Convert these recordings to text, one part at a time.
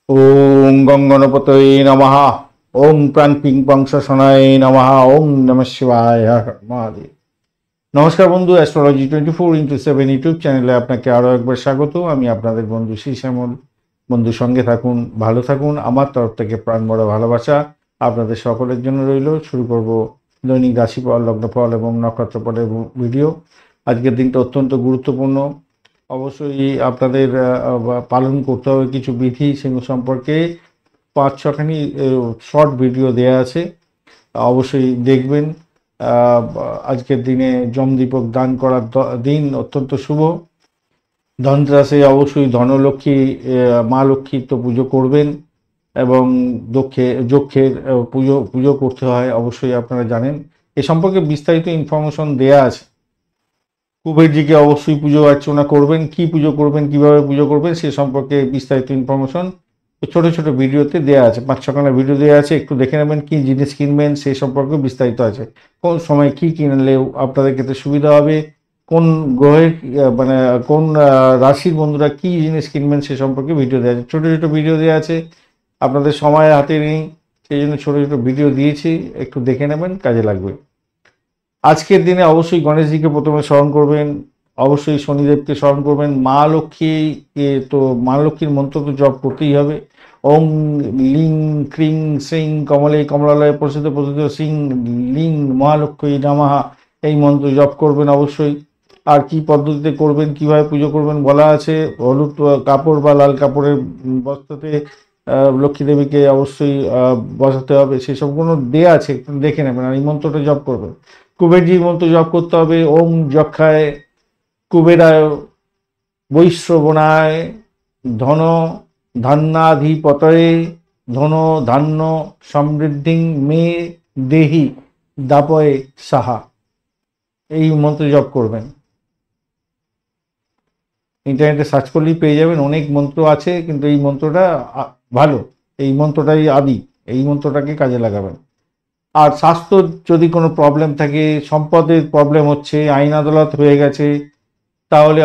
ওম গঙ্গণপতয়ে নমঃ। ওম প্রাণ পিং বংশসনায় নমঃ। ওম নমঃ শিবায়। হর হর মহাদেব। নমস্কার বন্ধু, অ্যাস্ট্রোলজি 24x7 ইউটিউব চ্যানেলে আপনাকে আরও একবার স্বাগত। আমি আপনাদের বন্ধু শ্রী শ্যামল। বন্ধু সঙ্গে থাকুন, ভালো থাকুন। আমার তরফ থেকে প্রাণ বড় ভালোবাসা আপনাদের সকলের জন্য রইল। শুরু করব দৈনিক রাশিফল, লগ্নফল এবং নক্ষত্রফলের ভিডিও। আজকের দিনটা অত্যন্ত গুরুত্বপূর্ণ। অবশ্যই আপনাদের পালন করতে হবে কিছু বিধি, সেগুলো সম্পর্কে 5-6খানি শর্ট ভিডিও দেয়া আছে, অবশ্যই দেখবেন। আজকের দিনে যমদীপক দান করার দিন, অত্যন্ত শুভ। ধনতেরাসে অবশ্যই ধনলক্ষ্মী, মা লক্ষ্মীর তো পুজো করবেন এবং যক্ষের পুজো করতে হয়, অবশ্যই আপনারা জানেন। এ সম্পর্কে বিস্তারিত ইনফরমেশন দেয়া আছে। কুবেরজিকে অবশ্যই পুজো অর্চনা করবেন, কি পুজো করবেন, কিভাবে পুজো করবেন সে সম্পর্কে বিস্তারিত ইনফরমেশন ছোট ছোট ভিডিওতে দেওয়া আছে। 5-6খানা ভিডিও দেওয়া আছে, একটু দেখে নেবেন। কি জিনিস কিনবেন সে সম্পর্কে বিস্তারিত আছে। কোন সময় কি কিনলে আপনাদের ক্ষেত্রে সুবিধা হবে, কোন গ্রহের মানে কোন রাশির বন্ধুরা কি জিনিস কিনবেন সে সম্পর্কে ভিডিও দেওয়া আছে। ছোট ছোট ভিডিও দেওয়া আছে, আপনাদের সময় হাতে নেই, সেই জন্য ছোট ছোট ভিডিও দিয়েছি, একটু দেখে নেবেন, কাজে লাগবে। আজকের দিনে অবশ্যই গণেশজিকে প্রথমে স্মরণ করবেন, অবশ্যই শনিদেবকে স্মরণ করবেন। মা লক্ষ্মীকে তো, মা লক্ষ্মীর মন্ত্র তো জপ করতেই হবে। ওং লিং ক্রিং সিং কমলে কমলালয়ে প্রসিদ্ধ প্রসিদ্ধ সিং লিং মহালক্ষ্মী নমঃ, এই মন্ত্র জপ করবেন অবশ্যই। আর কি পদ্ধতিতে করবেন, কিভাবে পুজো করবেন বলা আছে। হলুদ কাপড় বা লাল কাপড়ের বস্ত্রতে লক্ষ্মী দেবীকে অবশ্যই বসাতে হবে, সেসবগুলো দেয়া আছে, একটু দেখে নেবেন। আর এই মন্ত্রটা জপ করবেন। কুবেরজির মন্ত্র জপ করতে হবে। ওম যক্ষায় কুবেরায় বৈশ্রবণায় ধন ধান্যাধিপতয়ে ধন ধান্য সমৃদ্ধি মে দেহি দাপয়ে সাহা, এই মন্ত্র জপ করবেন। ইন্টারনেটে সার্চ করলেই পেয়ে যাবেন, অনেক মন্ত্র আছে, কিন্তু এই মন্ত্রটা ভালো, এই মন্ত্রটাই আদি, এই মন্ত্রটাকে কাজে লাগাবেন। আর স্বাস্থ্য যদি কোনো প্রবলেম থাকে, সম্পদের প্রবলেম হচ্ছে, আইন আদালত হয়ে গেছে, তাহলে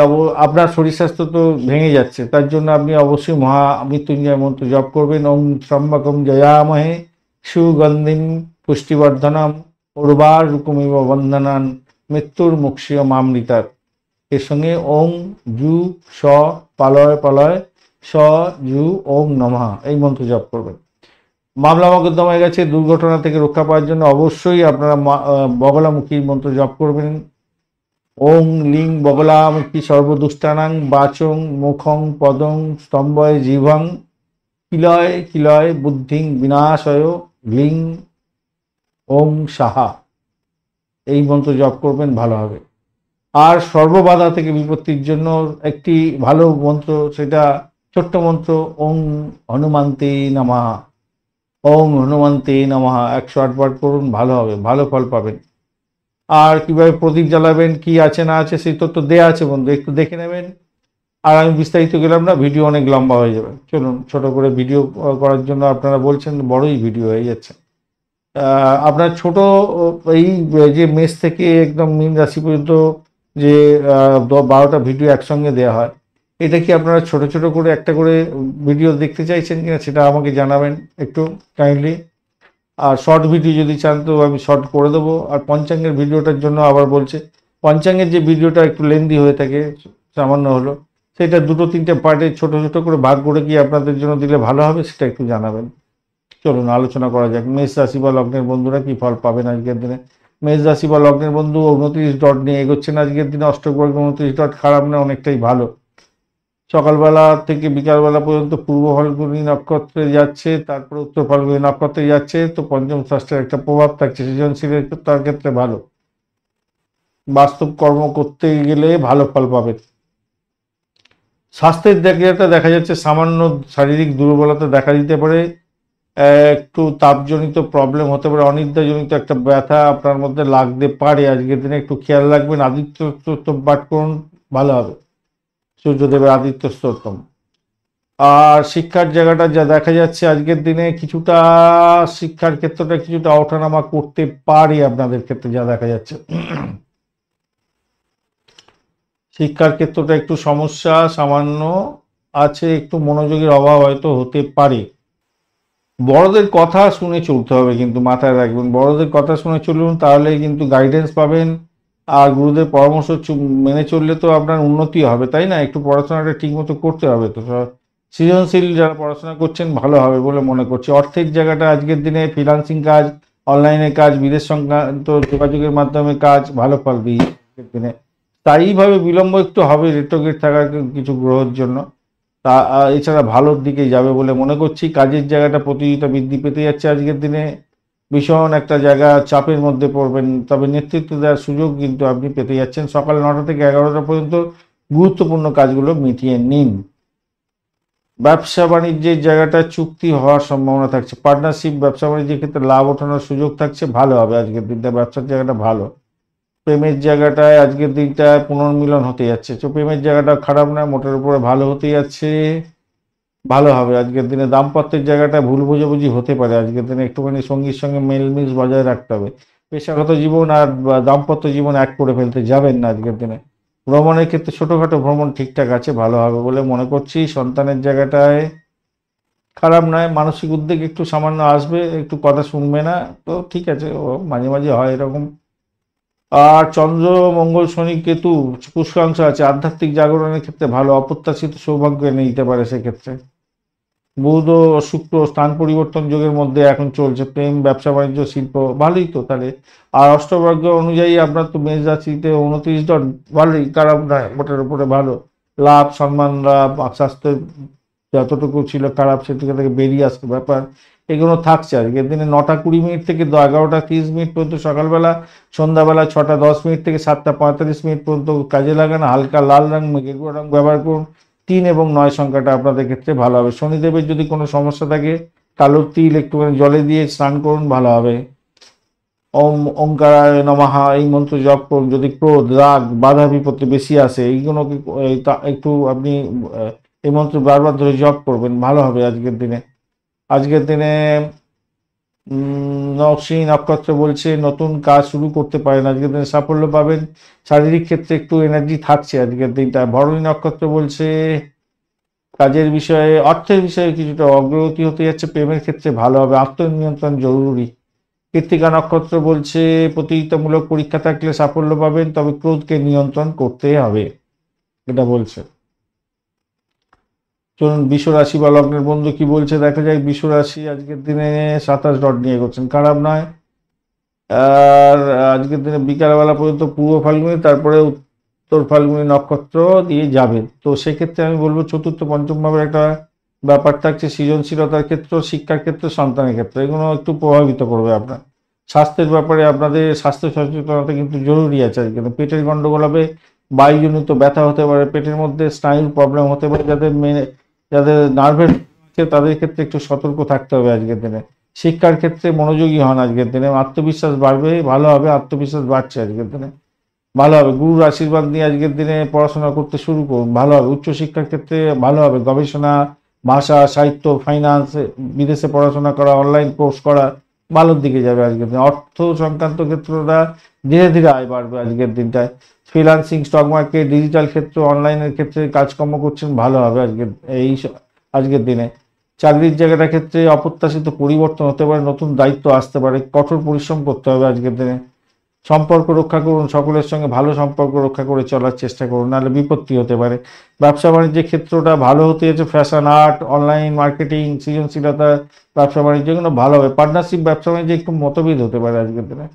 আপনার শরীর স্বাস্থ্য তো ভেঙে যাচ্ছে, তার জন্য আপনি অবশ্যই মহামৃত্যুঞ্জয় মন্ত্র জপ করবেন। ওম ত্র্যম্বকম জয়ামহে সুগন্ধিম পুষ্টিবর্ধনম উর্বারুকমিব বন্দনান মৃত্যুর মুক্ষীয় মামৃতার। এর সঙ্গে ওং জু স পালয় পালয় স জু ওং নমঃ, এই মন্ত্র জপ করবেন। মামলা মোকদ্দমা হয়ে গেছে, দুর্ঘটনা থেকে রক্ষা পাওয়ার জন্য অবশ্যই আপনারা বগলামুখীর মন্ত্র জপ করবেন। ওং লিং বগলামুখী সর্বদুষ্টানাং বাচং মুখং পদং স্তম্ভয় জিভং কিলয় কিলয় বুদ্ধিং বিনাশয় লিং ওং সাহা, এই মন্ত্র জপ করবেন, ভালো হবে। আর সর্ববাধা থেকে বিপত্তির জন্য একটি ভালো মন্ত্র, সেটা ছোট্ট মন্ত্র, ওং হনুমন্তে নমঃ। ওং হনুমন্তে নমঃ 108 বার করুন, ভালো হবে, ভালো ফল পাবেন। আর কিভাবে প্রদীপ জ্বালাবেন, কি আছে না আছে সেই তথ্য দেয়া আছে বন্ধু, একটু দেখে নেবেন। আর আমি বিস্তারিত গেলাম না, ভিডিও অনেক লম্বা হয়ে যাবে। চলুন, ছোট করে ভিডিও করার জন্য আপনারা বলছেন বড়ই ভিডিও হয়ে যাচ্ছে। আপনার ছোট এই যে মেষ থেকে একদম মীন রাশি পর্যন্ত যে 12টা ভিডিও একসঙ্গে দেওয়া হয়, এটা কি আপনারা ছোট ছোট করে একটা করে ভিডিও দেখতে চাইছেন কিনা সেটা আমাকে জানাবেন একটু কাইন্ডলি। আর শর্ট ভিডিও যদি চান তো আমি শর্ট করে দেবো। আর পঞ্চাঙ্গের ভিডিওটার জন্য আবার বলছে, পঞ্চাঙ্গের যে ভিডিওটা একটু লেন্দি হয়ে থাকে সামান্য হলো, সেটা 2-3টে পার্টে ছোট ছোট করে ভাগ করে কি আপনাদের জন্য দিলে ভালো হবে, সেটা একটু জানাবেন। চলুন আলোচনা করা যাক। মেষ রাশি বা লগ্নের বন্ধুরা কি ফল পাবেন আজকের দিনে। মেষ রাশি বা লগ্নের বন্ধু 29 ডট নিয়ে এগোচ্ছেন আজকের দিনে। অষ্টগ্রহ 29 ডট খারাপ না, অনেকটাই ভালো। সকালবেলা থেকে বিকালবেলা পর্যন্ত পূর্ব ফাল্গুনী নক্ষত্রে যাচ্ছে, তারপরে উত্তর ফাল্গুনী নক্ষত্রে যাচ্ছে, তো পঞ্চম ষষ্ঠের একটা প্রভাব থাকছে, সৃজনশীলের তার ক্ষেত্রে ভালো। বাস্তব কর্ম করতে গেলে ভালো ফল পাবেন। স্বাস্থ্যের দিকটা দেখা যাচ্ছে সামান্য শারীরিক দুর্বলতা দেখা দিতে পারে, একটু তাপজনিত প্রবলেম হতে পারে, অনিদ্রাজনিত একটা ব্যথা আপনার মধ্যে লাগতে পারে। আজকের দিনে একটু খেয়াল রাখবেন। আদিত্য স্তোত্র পাঠ করুন, ভালো হবে, সূর্যদেবের আদিত্য স্তোত্রম। আর শিক্ষার জায়গাটা যা দেখা যাচ্ছে আজকের দিনে, কিছুটা শিক্ষার ক্ষেত্রটা কিছুটা ওঠানামা করতে পারে আপনাদের ক্ষেত্রে, যা দেখা যাচ্ছে। শিক্ষার ক্ষেত্রটা একটু সমস্যা সামান্য আছে, একটু মনোযোগের অভাব হয়তো হতে পারে। বড়দের কথা শুনে চলতে হবে, কিন্তু মাথায় রাখবেন বড়দের কথা শুনে চলুন, তাহলে কিন্তু গাইডেন্স পাবেন। আর গুরুদের পরামর্শ মেনে চললে তো আপনার উন্নতি হবে, তাই না? একটু পড়াশোনাটা ঠিক মতো করতে হবে তো। সৃজনশীল যারা পড়াশোনা করছেন ভালো হবে বলে মনে করছি। অর্থের জায়গাটা আজকের দিনে ফ্রিল্যান্সিং কাজ, অনলাইনে কাজ, বিদেশ সংক্রান্ত যোগাযোগের মাধ্যমে কাজ ভালো ফল দিয়ে আজকের দিনে। স্থায়ীভাবে বিলম্ব একটু হবে রেট্রোগেট থাকার কিছু গ্রহের জন্য। তা এছাড়া ভালোর দিকেই যাবে বলে মনে করছি। কাজের জায়গাটা প্রতিযোগিতা বৃদ্ধি পেতে যাচ্ছে আজকের দিনে। ভীষণ একটা জায়গা চাপের মধ্যে পড়বেন, তবে নেতৃত্ব দেওয়ার সুযোগ কিন্তু আপনি পেতে যাচ্ছেন। সকাল 9টা থেকে 11টা পর্যন্ত গুরুত্বপূর্ণ কাজগুলো মিটিয়ে নিন। ব্যবসা বাণিজ্যের জায়গাটা চুক্তি হওয়ার সম্ভাবনা থাকছে। পার্টনারশিপ ব্যবসা বাণিজ্যের ক্ষেত্রে লাভ ওঠানোর সুযোগ থাকছে, ভালো হবে আজকের দিনটা। ব্যবসার জায়গাটা ভালো। প্রেমের জায়গাটায় আজকের দিনটায় পুনর্মিলন হতে যাচ্ছে, তো প্রেমের জায়গাটা খারাপ না, মোটের উপরে ভালো হতে যাচ্ছে, ভালো হবে আজকের দিনে। দাম্পত্যের জায়গাটা ভুল বোঝাবুঝি হতে পারে আজকের দিনে, একটুখানি সঙ্গীর সঙ্গে মেলমিশ বজায় রাখতে হবে। পেশাগত জীবন আর দাম্পত্য জীবন এক করে ফেলতে যাবেন না আজকের দিনে। ভ্রমণের ক্ষেত্রে ছোটোখাটো ভ্রমণ ঠিকঠাক আছে, ভালো হবে বলে মনে করছি। সন্তানের জায়গাটায় খারাপ নয়, মানসিক উদ্বেগ একটু সামান্য আসবে, একটু কথা শুনবে না, তো ঠিক আছে, ও মাঝে মাঝে হয় এরকম। আর চন্দ্র মঙ্গল শনি কেতু পুষ্কাংশ আছে, আধ্যাত্মিক জাগরণের ক্ষেত্রে ভালো, অপ্রত্যাশিত সৌভাগ্য এনে দিতে পারে সেক্ষেত্রে। বুধ ও শুক্র স্থান পরিবর্তন যোগের মধ্যে এখন চলছে, প্রেম, ব্যবসা বাণিজ্য, শিল্প ভালোই তো তাহলে। আর অষ্টভাগ্য অনুযায়ী আপনার তো মেষ রাশিতে 29 জন, ভালোই, খারাপ নয়, মোটের উপরে ভালো। লাভ, সম্মান লাভ, স্বাস্থ্যের যতটুকু ছিল খারাপ সেদিকে থেকে বেরিয়ে আসতে ব্যাপার এগুলো থাকছে আজকের দিনে। 9টা 20 মিনিট থেকে 11টা 30 মিনিট পর্যন্ত সকালবেলা, সন্ধ্যাবেলা 6টা 10 মিনিট থেকে 7টা 45 মিনিট পর্যন্ত কাজে লাগান। হালকা লাল রং, গেরুয়া রং ব্যবহার করুন। 3 এবং 9 সংখ্যাটা আপনাদের ক্ষেত্রে ভালো হবে। শনিদেবের যদি কোনো সমস্যা থাকে, কালো তিল একটুখানি জলে দিয়ে স্নান করুন, ভালো হবে। ওম ওঙ্কারায় নমঃ এই মন্ত্র জপ করুন। যদি ক্রোধ, রাগ, বাধা বিপত্তি বেশি আসে, এইগুলোকে একটু আপনি এই মন্ত্র বারবার ধরে জপ করবেন, ভালো হবে আজকের দিনে। আজকের দিনে নরসিংহ নক্ষত্র বলছে নতুন কাজ শুরু করতে পারেন, আজকের দিনে সাফল্য পাবেন। শারীরিক ক্ষেত্রে একটু এনার্জি থাকছে আজকের দিনটা। ভরণী নক্ষত্র বলছে কাজের বিষয়ে, অর্থের বিষয়ে কিছুটা অগ্রগতি হতে যাচ্ছে। প্রেমের ক্ষেত্রে ভালো হবে, আত্মনিয়ন্ত্রণ জরুরি। কৃত্তিকা নক্ষত্র বলছে প্রতিযোগিতামূলক পরীক্ষা থাকলে সাফল্য পাবেন, তবে ক্রোধকে নিয়ন্ত্রণ করতে হবে, এটা বলছে। চলুন বৃষ রাশি বা লগ্নের বন্ধু কি বলছে দেখা যায়। বৃষ রাশি আজকের দিনে 27 ডট নিয়ে করছেন, খারাপ নয়। আর আজকের দিনে বিকালবেলা পর্যন্ত পূর্ব ফাল্গুনি, তারপরে উত্তর ফাল্গুনি নক্ষত্র দিয়ে যাবে। তো সেক্ষেত্রে আমি বলবো চতুর্থ পঞ্চম ভাবের একটা ব্যাপার থাকছে। সৃজনশীলতার ক্ষেত্র, শিক্ষার ক্ষেত্রে, সন্তানের ক্ষেত্রে এগুলো একটু প্রভাবিত করবে আপনার। স্বাস্থ্যের ব্যাপারে আপনাদের স্বাস্থ্য সচেতনতা কিন্তু জরুরি আছে আজকে। পেটের গন্ডগোল হবে, বায়ুজনিত ব্যথা হতে পারে, পেটের মধ্যে স্নায়ুর প্রবলেম হতে পারে। যাদের নার্ভের আছে তাদের ক্ষেত্রে একটু সতর্ক থাকতে হবে আজকের দিনে। শিক্ষার ক্ষেত্রে মনোযোগী হন আজকের দিনে, আত্মবিশ্বাস বাড়বে, ভালো হবে। আত্মবিশ্বাস বাড়ছে আজকের দিনে, ভালো হবে। গুরুর আশীর্বাদ নিয়ে আজকের দিনে পড়াশোনা করতে শুরু করুন, ভালো হবে। উচ্চশিক্ষার ক্ষেত্রে ভালো হবে, গবেষণা, ভাষা, সাহিত্য, ফাইন্যান্স, বিদেশে পড়াশোনা করা, অনলাইন কোর্স করা ভালোর দিকে যাবে আজকের দিনে। অর্থ সংক্রান্ত ক্ষেত্রটা ধীরে ধীরে আয় বাড়বে আজকের দিনটায়। ফ্রিল্যান্সিং, স্টক মার্কেট, ডিজিটাল ক্ষেত্র, অনলাইনের ক্ষেত্রে কাজকর্ম করছেন, ভালো হবে আজকের দিনে। চাকরির জায়গাটার ক্ষেত্রে অপ্রত্যাশিত পরিবর্তন হতে পারে, নতুন দায়িত্ব আসতে পারে, কঠোর পরিশ্রম করতে হবে আজকের দিনে। সম্পর্ক রক্ষা করুন, সকলের সঙ্গে ভালো সম্পর্ক রক্ষা করে চলার চেষ্টা করুন, নাহলে বিপত্তি হতে পারে। ব্যবসা বাণিজ্যের ক্ষেত্রটা ভালো হতে যাচ্ছে। ফ্যাশন, আর্ট, অনলাইন মার্কেটিং, সৃজনশীলতা, ব্যবসা বাণিজ্য এগুলো ভালো হবে। পার্টনারশিপ ব্যবসা বাণিজ্যে একটু মতভেদ হতে পারে আজকের দিনে,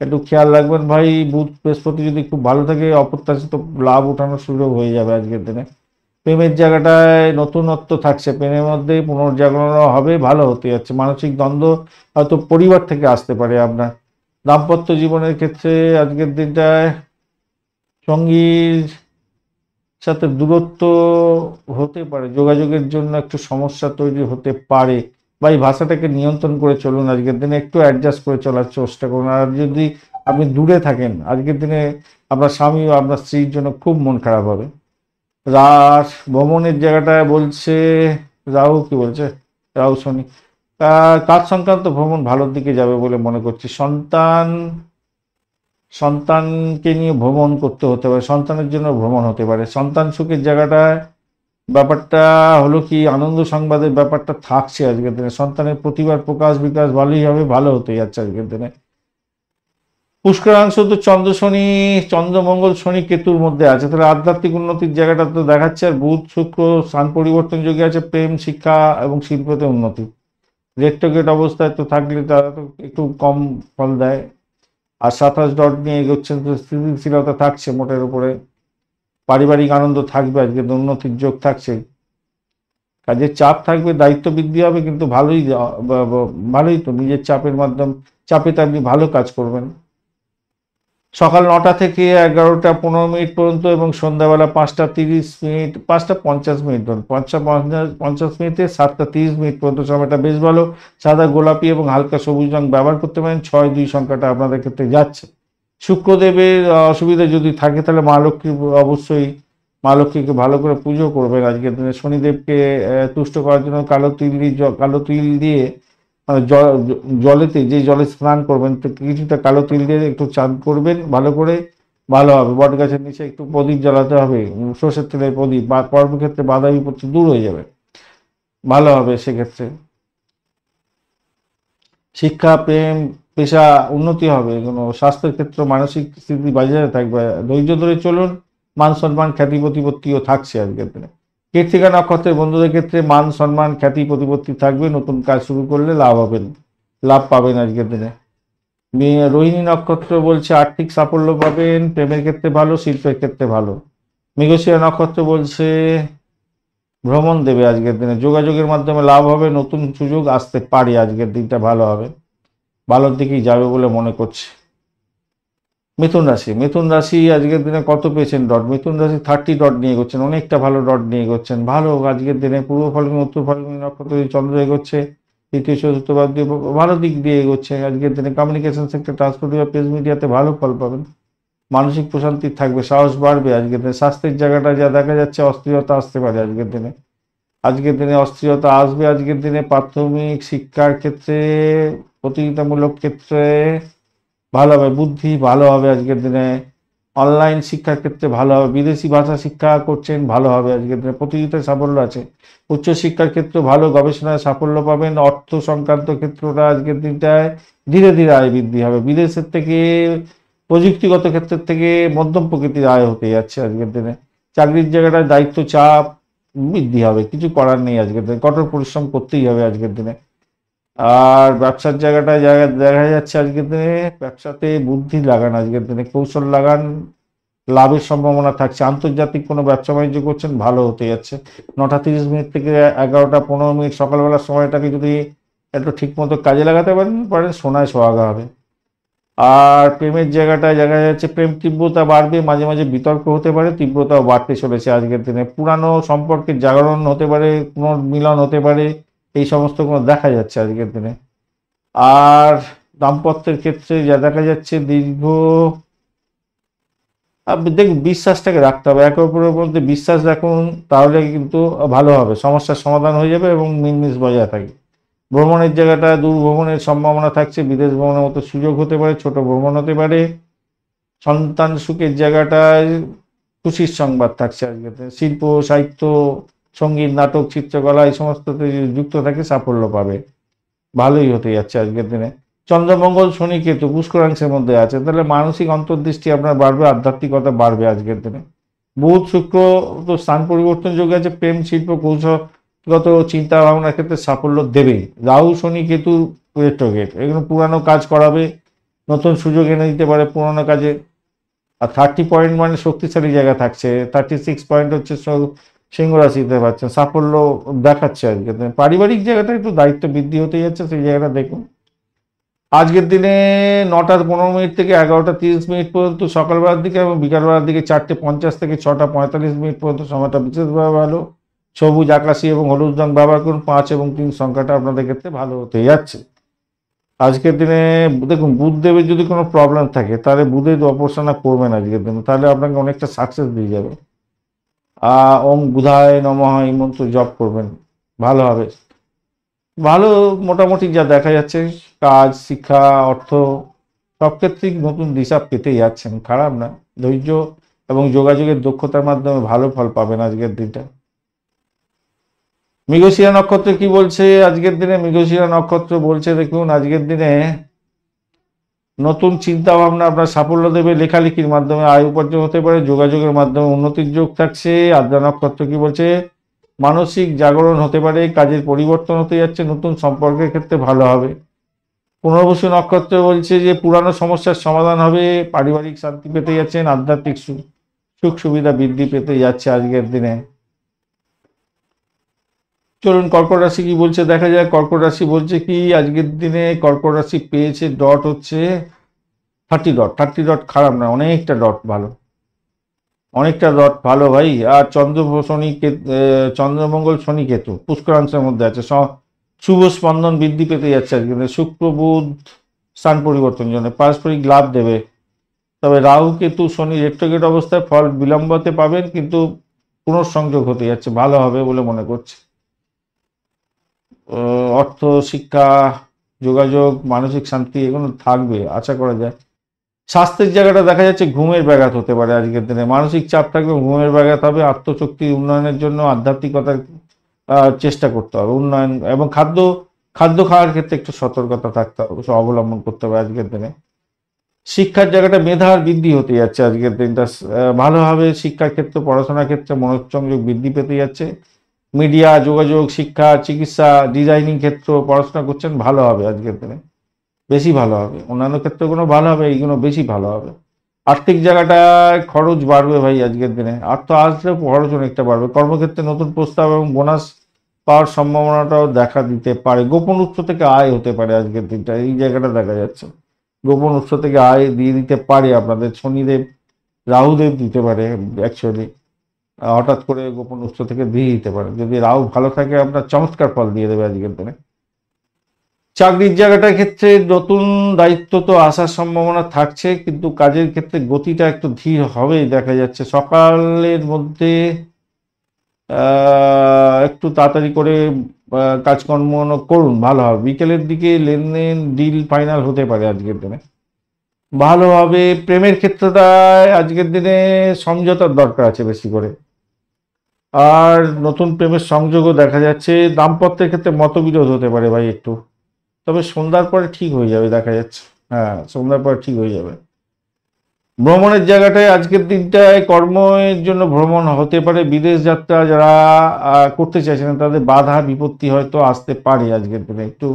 একটু খেয়াল রাখবেন ভাই। বুধ বৃহস্পতি যদি খুব ভালো থাকে, অপ্রত্যাশিত লাভ ওঠানোর সুযোগ হয়ে যাবে আজকের দিনে। প্রেমের জায়গাটায় নতুনত্ব থাকছে, প্রেমের মধ্যে পুনর্জাগরণ হবে, ভালো হতে যাচ্ছে। মানসিক দ্বন্দ্ব হয়তো পরিবার থেকে আসতে পারে আপনার। দাম্পত্য জীবনের ক্ষেত্রে আজকের দিনটায় সঙ্গীর সাথে দূরত্ব হতে পারে, যোগাযোগের জন্য একটু সমস্যা তৈরি হতে পারে। বা এই ভাষাটাকে নিয়ন্ত্রণ করে চলুন আজকের দিনে, একটু অ্যাডজাস্ট করে চলার চেষ্টা করুন। আর যদি আপনি দূরে থাকেন আজকের দিনে, আপনার স্বামী ও আপনার স্ত্রীর জন্য খুব মন খারাপ হবে। রাস ভ্রমণের জায়গাটায় বলছে, রাহু কি বলছে, রাহু শনি, কাজ সংক্রান্ত ভ্রমণ ভালোর দিকে যাবে বলে মনে করছি। সন্তানকে নিয়ে ভ্রমণ করতে হতে পারে, সন্তানের জন্য ভ্রমণ হতে পারে। সন্তান সুখের জায়গাটায় ব্যাপারটা হলো কি, আনন্দ সংবাদের ব্যাপারটা থাকছে আজকের দিনে। সন্তানের প্রতিভার প্রকাশ বিকাশ ভালোই হবে, ভালো হতে যাচ্ছে আজকের দিনে। পুষ্করাংশ তো চন্দ্র শনি, চন্দ্রমঙ্গল শনি কেতুর মধ্যে আছে, তাহলে আধ্যাত্মিক উন্নতির জায়গাটা তো দেখাচ্ছে। আর বুধ শুক্র স্থান পরিবর্তন যোগে আছে, প্রেম শিক্ষা এবং শিল্পতে উন্নতি। রেট্রোগেট অবস্থায় তো থাকলে তারা তো একটু কম ফল দেয়। আর 27 ডট নিয়ে এগোচ্ছেন তো স্থিতিশীলতা থাকছে মোটের উপরে। পারিবারিক আনন্দ থাকবে, আজকে উন্নতির যোগ থাকছে। কাজের চাপ থাকবে, দায়িত্ব বৃদ্ধি হবে, কিন্তু ভালোই তো নিজের চাপেতে আপনি ভালো কাজ করবেন। সকাল 9টা থেকে 11টা 15 মিনিট পর্যন্ত এবং সন্ধ্যাবেলা 5টা 30 মিনিট, 5টা 50 মিনিট ধরুন, 5টা 50 মিনিটে 7টা 30 মিনিট পর্যন্ত সময়টা বেশ ভালো। সাদা গোলাপি এবং হালকা সবুজ রং ব্যবহার করতে পারেন। 6-2 সংখ্যাটা আপনাদের ক্ষেত্রে যাচ্ছে। শুক্রদেবের অসুবিধা যদি থাকে তাহলে মা লক্ষ্মী অবশ্যই, মা লক্ষ্মীকে ভালো করে পুজো করবেন আজকের দিনে। শনিদেবকে তুষ্ট করার জন্য কালো তিল দিয়ে মানে জলেতে, যে জলে স্নান করবেন তো কিছুটা কালো তিল দিয়ে একটু চান করবেন ভালো করে, ভালো হবে। বট গাছের নিচে একটু প্রদীপ জ্বালাতে হবে, সর্ষের তেলের প্রদীপ, বা কর্মক্ষেত্রে বাধা বিপত্তি দূর হয়ে যাবে, ভালো হবে সেক্ষেত্রে। শিক্ষা প্রেম পেশা উন্নতি হবে, কোনো স্বাস্থ্যের ক্ষেত্রে মানসিক স্থিতি বাজারে থাকবে। ধৈর্য ধরে চলুন, মান সম্মান খ্যাতি প্রতিপত্তিও থাকছে আজকের দিনে। কৃত্তিকা নক্ষত্রের বন্ধুদের ক্ষেত্রে মান সম্মান খ্যাতি প্রতিপত্তি থাকবে, নতুন কাজ শুরু করলে লাভ পাবেন আজকের দিনে। রোহিণী নক্ষত্র বলছে আর্থিক সাফল্য পাবেন, প্রেমের ক্ষেত্রে ভালো, শিল্পের ক্ষেত্রে ভালো। মৃগশিরা নক্ষত্র বলছে ভ্রমণ দেবে আজকের দিনে, যোগাযোগের মাধ্যমে লাভ হবে, নতুন সুযোগ আসতে পারে, আজকের দিনটা ভালো হবে, ভালোর দিকেই যাবে বলে মনে করছে। মিথুন রাশি আজকের দিনে কত পেয়েছেন ডট? মিথুন রাশি 30 ডট নিয়ে এগোচ্ছেন, অনেকটা ভালো ডট নিয়ে এগোচ্ছেন, ভালো আজকের দিনে। পূর্ব ফাল্গুনি উত্তর ফাল্গুনি নক্ষত্র চন্দ্র এগোচ্ছে, তৃতীয় চতুর্থ ভাব দিয়ে ভালো দিক দিয়ে এগোচ্ছে আজকের দিনে। কমিউনিকেশন সেক্টর, ট্রান্সপোর্ট বা প্রেস মিডিয়াতে ভালো ফল পাবেন, মানসিক প্রশান্তি থাকবে, সাহস বাড়বে আজকের দিনে। স্বাস্থ্যের জায়গাটা যা দেখা যাচ্ছে, অস্থিরতা আসতে পারে আজকের দিনে অস্থিরতা আসবে আজকের দিনে। প্রাথমিক শিক্ষার ক্ষেত্রে, প্রতিযোগিতামূলক ক্ষেত্রে ভালো হবে, বুদ্ধি ভালো হবে আজকের দিনে। অনলাইন শিক্ষার ক্ষেত্রে ভালো হবে, বিদেশি ভাষা শিক্ষা করছেন ভালো হবে আজকের দিনে, প্রতিযোগিতায় সাফল্য আছে। উচ্চশিক্ষার ক্ষেত্রে ভালো, গবেষণায় সাফল্য পাবেন। অর্থ সংক্রান্ত ক্ষেত্রটা আজকের দিনটায় ধীরে ধীরে আয় বৃদ্ধি হবে। বিদেশের থেকে, প্রযুক্তিগত ক্ষেত্রের থেকে মধ্যম প্রকৃতির আয় হতে যাচ্ছে আজকের দিনে। চাকরির জায়গাটায় দায়িত্ব চাপ বৃদ্ধি হবে, কিছু করার নেই আজকের দিনে, কঠোর পরিশ্রম করতেই হবে আজকের দিনে। আর ব্যবসার জায়গাটায় দেখা যাচ্ছে আজকের দিনে ব্যবসাতে বুদ্ধি লাগান, আজকের দিনে কৌশল লাগান, লাভের সম্ভাবনা থাকছে। আন্তর্জাতিক কোনো ব্যবসা বাণিজ্য করছেন, ভালো হতে যাচ্ছে। 9টা 30 মিনিট থেকে 11টা 15 মিনিট সকালবেলার সময়টাকে যদি একটু ঠিক মতো কাজে লাগাতে পারেন সোনায় সোহাগা হবে। আর প্রেমের জায়গাটায় দেখা যাচ্ছে প্রেম তীব্রতা বাড়বে, মাঝে মাঝে বিতর্ক হতে পারে, তীব্রতাও বাড়তে চলেছে আজকের দিনে। পুরানো সম্পর্কের জাগরণ হতে পারে, পুনর্মিলন হতে পারে, এই সমস্ত কোনো দেখা যাচ্ছে আজকের দিনে। আর দাম্পত্যের ক্ষেত্রে যা দেখা যাচ্ছে, দেখুন বিশ্বাসটাকে রাখতে হবে, একে অপরের মধ্যে বিশ্বাস রাখুন, তাহলে কিন্তু ভালো হবে, সমস্যার সমাধান হয়ে যাবে এবং মিলমিশ বজায় থাকবে। ভ্রমণের জায়গাটা, দূর ভ্রমণের সম্ভাবনা থাকছে, বিদেশ ভ্রমণের মতো সুযোগ হতে পারে, ছোট ভ্রমণ হতে পারে। সন্তান সুখের জায়গাটায় খুশির সংবাদ থাকছে আজকে। শিল্প সাহিত্য, সঙ্গীত, নাটক, চিত্রকলা এই সমস্ততে যুক্ত থাকে, সাফল্য পাবে, ভালোই হতে যাচ্ছে আজকের দিনে। চন্দ্রমঙ্গল শনি কেতু পুষ্করাংশের মধ্যে আছে, তাহলে মানসিক অন্তর্দৃষ্টি আপনার বাড়বে, আধ্যাত্মিকতা বাড়বে আজকের দিনে। বুধ শুক্র তো স্থান পরিবর্তন যোগে আছে, প্রেম শিল্প কৌশলগত চিন্তা ভাবনার ক্ষেত্রে সাফল্য দেবে। রাহু শনি কেতু রেট্রোগেট, এগুলো পুরানো কাজ করাবে, নতুন সুযোগ এনে দিতে পারে পুরানো কাজে। আর 30 পয়েন্ট মানে শক্তিশালী জায়গা থাকছে, 36 পয়েন্ট হচ্ছে সিংহ রাশিতে পাচ্ছেন, সাফল্য দেখাচ্ছে আজকে। পারিবারিক জায়গাটা একটু দায়িত্ব বৃদ্ধি হতে যাচ্ছে, সেই জায়গাটা দেখুন। আজকের দিনে 9টা 15 মিনিট থেকে 11টা 30 মিনিট পর্যন্ত সকালবেলার দিকে এবং বিকালবেলার দিকে 4টে 50 থেকে 6টা 45 মিনিট পর্যন্ত সময়টা বিশেষভাবে ভালো। সবুজ আকাশি এবং হলুদ রং ব্যবহার করুন। 5 এবং 3 সংখ্যাটা আপনাদের ক্ষেত্রে ভালো হতে যাচ্ছে আজকের দিনে। দেখুন বুধদেবের যদি কোনো প্রবলেম থাকে তাহলে বুধের উপাসনা করবেন আজকের দিনে, তাহলে আপনাকে অনেকটা সাকসেস দিয়ে যাবে। ওম বুধায় নমঃ এই মন্ত্র জপ করবেন, ভালো হবে, ভালো। মোটামুটি যা দেখা যাচ্ছে, কাজ শিক্ষা অর্থ সব ক্ষেত্রেই নতুন দিশা পেতে যাচ্ছেন, খারাপ না। ধৈর্য এবং যোগাযোগের দক্ষতার মাধ্যমে ভালো ফল পাবেন আজকের দিনটা। মৃগশিরা নক্ষত্র কি বলছে আজকের দিনে? মৃগশিরা নক্ষত্র বলছে দেখুন আজকের দিনে নতুন চিন্তা ভাবনা আপনার সাফল্য দেবে, লেখালেখির মাধ্যমে আয় উপার্জন হতে পারে, যোগাযোগের মাধ্যমে উন্নতির যোগ থাকছে। আদ্রা নক্ষত্র কি বলছে? মানসিক জাগরণ হতে পারে, কাজের পরিবর্তন হতে যাচ্ছে, নতুন সম্পর্কের ক্ষেত্রে ভালো হবে। পুনর্বসু নক্ষত্র বলছে যে পুরানো সমস্যার সমাধান হবে, পারিবারিক শান্তি পেতে যাচ্ছেন, আধ্যাত্মিক সুখ সুবিধা বৃদ্ধি পেতে যাচ্ছে আজকের দিনে। চলুন কর্কট রাশি কি বলছে দেখা যায়। কর্কট রাশি বলছে কি আজকের দিনে কর্কট রাশি পেয়েছে ডট হচ্ছে 30 ডট। 30 ডট খারাপ না, অনেকটা ডট ভালো, অনেকটা ডট ভালো ভাই। আর চন্দ্রমঙ্গল শনি কেতু পুষ্করাংশের মধ্যে আছে, শুভ স্পন্দন বৃদ্ধি পেতে যাচ্ছে আজকে। শুক্র বুধ স্থান পরিবর্তনের জন্য পারস্পরিক লাভ দেবে। তবে রাহু কেতু শনি রেট্রোগেট অবস্থায় ফল বিলম্বতে পাবেন, কিন্তু পুনঃসংযোগ হতে যাচ্ছে, ভালো হবে বলে মনে করছে। অর্থ, শিক্ষা, যোগাযোগ, মানসিক শান্তি এগুলো থাকবে আশা করা যায়। স্বাস্থ্যের জায়গাটা দেখা যাচ্ছে ঘুমের ব্যাঘাত হতে পারে আজকের দিনে, মানসিক চাপ থাকবে, ঘুমের ব্যাঘাত হবে। আত্মশক্তি উন্নয়নের জন্য আধ্যাত্মিকতার চেষ্টা করতে হবে, উন্নয়ন এবং খাদ্য খাওয়ার ক্ষেত্রে একটু সতর্কতা থাকতে হবে, অবলম্বন করতে হবে আজকের দিনে। শিক্ষার জায়গাটা মেধার বৃদ্ধি হতে যাচ্ছে আজকের দিনটা ভালোভাবে। শিক্ষার ক্ষেত্রে, পড়াশোনার ক্ষেত্রে মনোসংযোগ বৃদ্ধি পেতে যাচ্ছে। মিডিয়া, যোগাযোগ, শিক্ষা, চিকিৎসা, ডিজাইনিং ক্ষেত্র পড়াশোনা করছেন, ভালো হবে আজকের দিনে, বেশি ভালো হবে। অন্যান্য ক্ষেত্রগুলো ভালো হবে, এইগুলো বেশি ভালো হবে। আর্থিক জায়গাটায় খরচ বাড়বে ভাই আজকের দিনে, অর্থ আসলে খরচ অনেকটা বাড়বে। কর্মক্ষেত্রে নতুন প্রস্তাব এবং বোনাস পাওয়ার সম্ভাবনাটাও দেখা দিতে পারে। গোপন উৎস থেকে আয় হতে পারে আজকের দিনটা, এই জায়গাটা দেখা যাচ্ছে। গোপন উৎস থেকে আয় দিয়ে দিতে পারে আপনাদের শনিদেব, রাহুদেব দিতে পারে অ্যাকচুয়ালি। হঠাৎ করে গোপন উৎস থেকে দিয়ে দিতে পারে, যদি রাহু ভালো থাকে আপনার চমৎকার ফল দিয়ে দেবে আজকের দিনে। চাকরির জায়গাটার ক্ষেত্রে নতুন দায়িত্ব তো আসার সম্ভাবনা থাকছে, কিন্তু কাজের ক্ষেত্রে গতিটা একটু ধীর হবেই দেখা যাচ্ছে। সকালের মধ্যে একটু তাড়াতাড়ি করে কাজকর্ম করুন, ভালো হবে। বিকেলের দিকে লেনদেন ডিল ফাইনাল হতে পারে আজকের দিনে, ভালো হবে। প্রেমের ক্ষেত্রটায় আজকের দিনে সমঝোতার দরকার আছে বেশি করে, আর নতুন প্রেমের সংযোগও দেখা যাচ্ছে। দাম্পত্যের ক্ষেত্রে মতবিরোধ হতে পারে ভাই একটু, তবে সন্ধ্যার পরে ঠিক হয়ে যাবে দেখা যাচ্ছে। হ্যাঁ, সন্ধ্যার পরে ঠিক হয়ে যাবে। ভ্রমণের জায়গাটায় আজকের দিনটায় কর্মের জন্য ভ্রমণ হতে পারে। বিদেশ যাত্রা যারা করতে চাইছেন তাদের বাধা বিপত্তি হয়তো আসতে পারে আজকের দিনে। একটু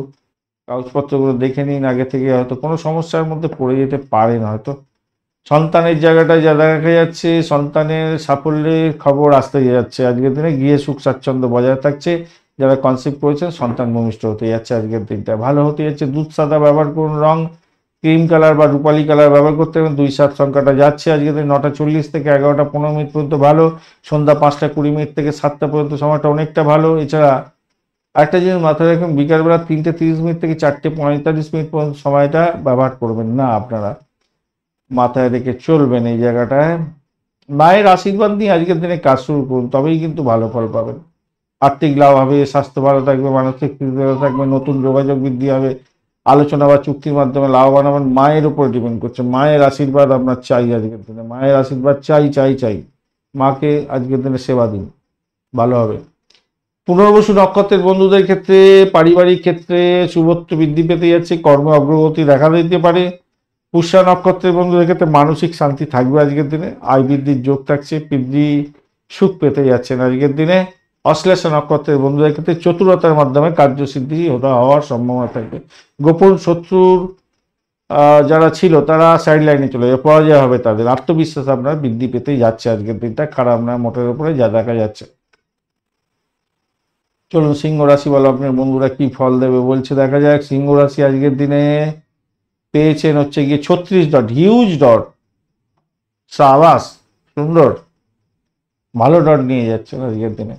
কাগজপত্রগুলো দেখে নিন আগে থেকে, হয়তো কোনো সমস্যার মধ্যে পড়ে যেতে পারেন হয়তো। সন্তানের জায়গাটায় যা দেখা যাচ্ছে, সন্তানের সাফল্যের খবর আসতে যাচ্ছে আজকের দিনে। গিয়ে সুখ স্বাচ্ছন্দ্য বজায় থাকছে। যারা কনসেপ্ট করেছেন সন্তান ভূমিষ্ঠ হতে যাচ্ছে আজকের দিনটা, ভালো হতে যাচ্ছে। দুধ সাদা ব্যবহার করুন, রং ক্রিম কালার বা রূপালী কালার ব্যবহার করতে হবে। 2-7 সংখ্যাটা যাচ্ছে আজকের দিন। 9:40 থেকে 11:15 পর্যন্ত ভালো। সন্ধ্যা 5:20 থেকে 7টা পর্যন্ত সময়টা অনেকটা ভালো। এছাড়া একটা জিনিস মাথায় রাখুন, বিকালবেলা 3:30 থেকে 4:45 পর্যন্ত সময়টা ব্যবহার করবেন না, আপনারা মাথায় রেখে চলবেন এই জায়গাটায়। মায়ের আশীর্বাদ নিয়ে আজকের দিনে কাজ শুরু করুন, তবেই কিন্তু ভালো ফল পাবেন। আর্থিক লাভ হবে, স্বাস্থ্য ভালো থাকবে, মানসিক ভালো থাকবে, নতুন যোগাযোগ বৃদ্ধি হবে, আলোচনা বা চুক্তির মাধ্যমে লাভবান হবেন। মায়ের উপর ডিপেন্ড করছে, মায়ের আশীর্বাদ আপনার চাই আজকের দিনে, মায়ের আশীর্বাদ চাই চাই চাই। মাকে আজকের দিনে সেবা দিন, ভালো হবে। পুনর্বসু নক্ষত্রের বন্ধুদের ক্ষেত্রে পারিবারিক ক্ষেত্রে শুভত্ব বৃদ্ধি পেতে যাচ্ছে, কর্মে অগ্রগতি দেখা দিতে পারে। পুষ্যা নক্ষত্রের বন্ধুদের ক্ষেত্রে মানসিক শান্তি থাকবে আজকের দিনে, আয় বৃদ্ধির যোগ থাকছে, পিতৃ সুখ পেতে যাচ্ছেন আজকের দিনে। অশ্লেষা নক্ষত্রের বন্ধুদের ক্ষেত্রে চতুরতার মাধ্যমে কার্যসিদ্ধি হওয়ার সম্ভাবনা থাকবে। গোপন শত্রুর যারা ছিল তারা সাইড লাইনে চলে যাবে, পরাজয় হবে তাদের। আত্মবিশ্বাস আপনার বৃদ্ধি পেতেই যাচ্ছে আজকের দিনটা, খারাপ না মোটের উপরে যা দেখা যাচ্ছে। চলুন সিংহ রাশি বলো আপনার বন্ধুরা কি ফল দেবে বলছে দেখা যাক। সিংহ রাশি আজকের দিনে পেয়েছেন হচ্ছে গিয়ে 36 ডট, হিউজ ডট, সাবাস, সুন্দর, ভালো ডট নিয়ে যাচ্ছেন আজকের দিনে।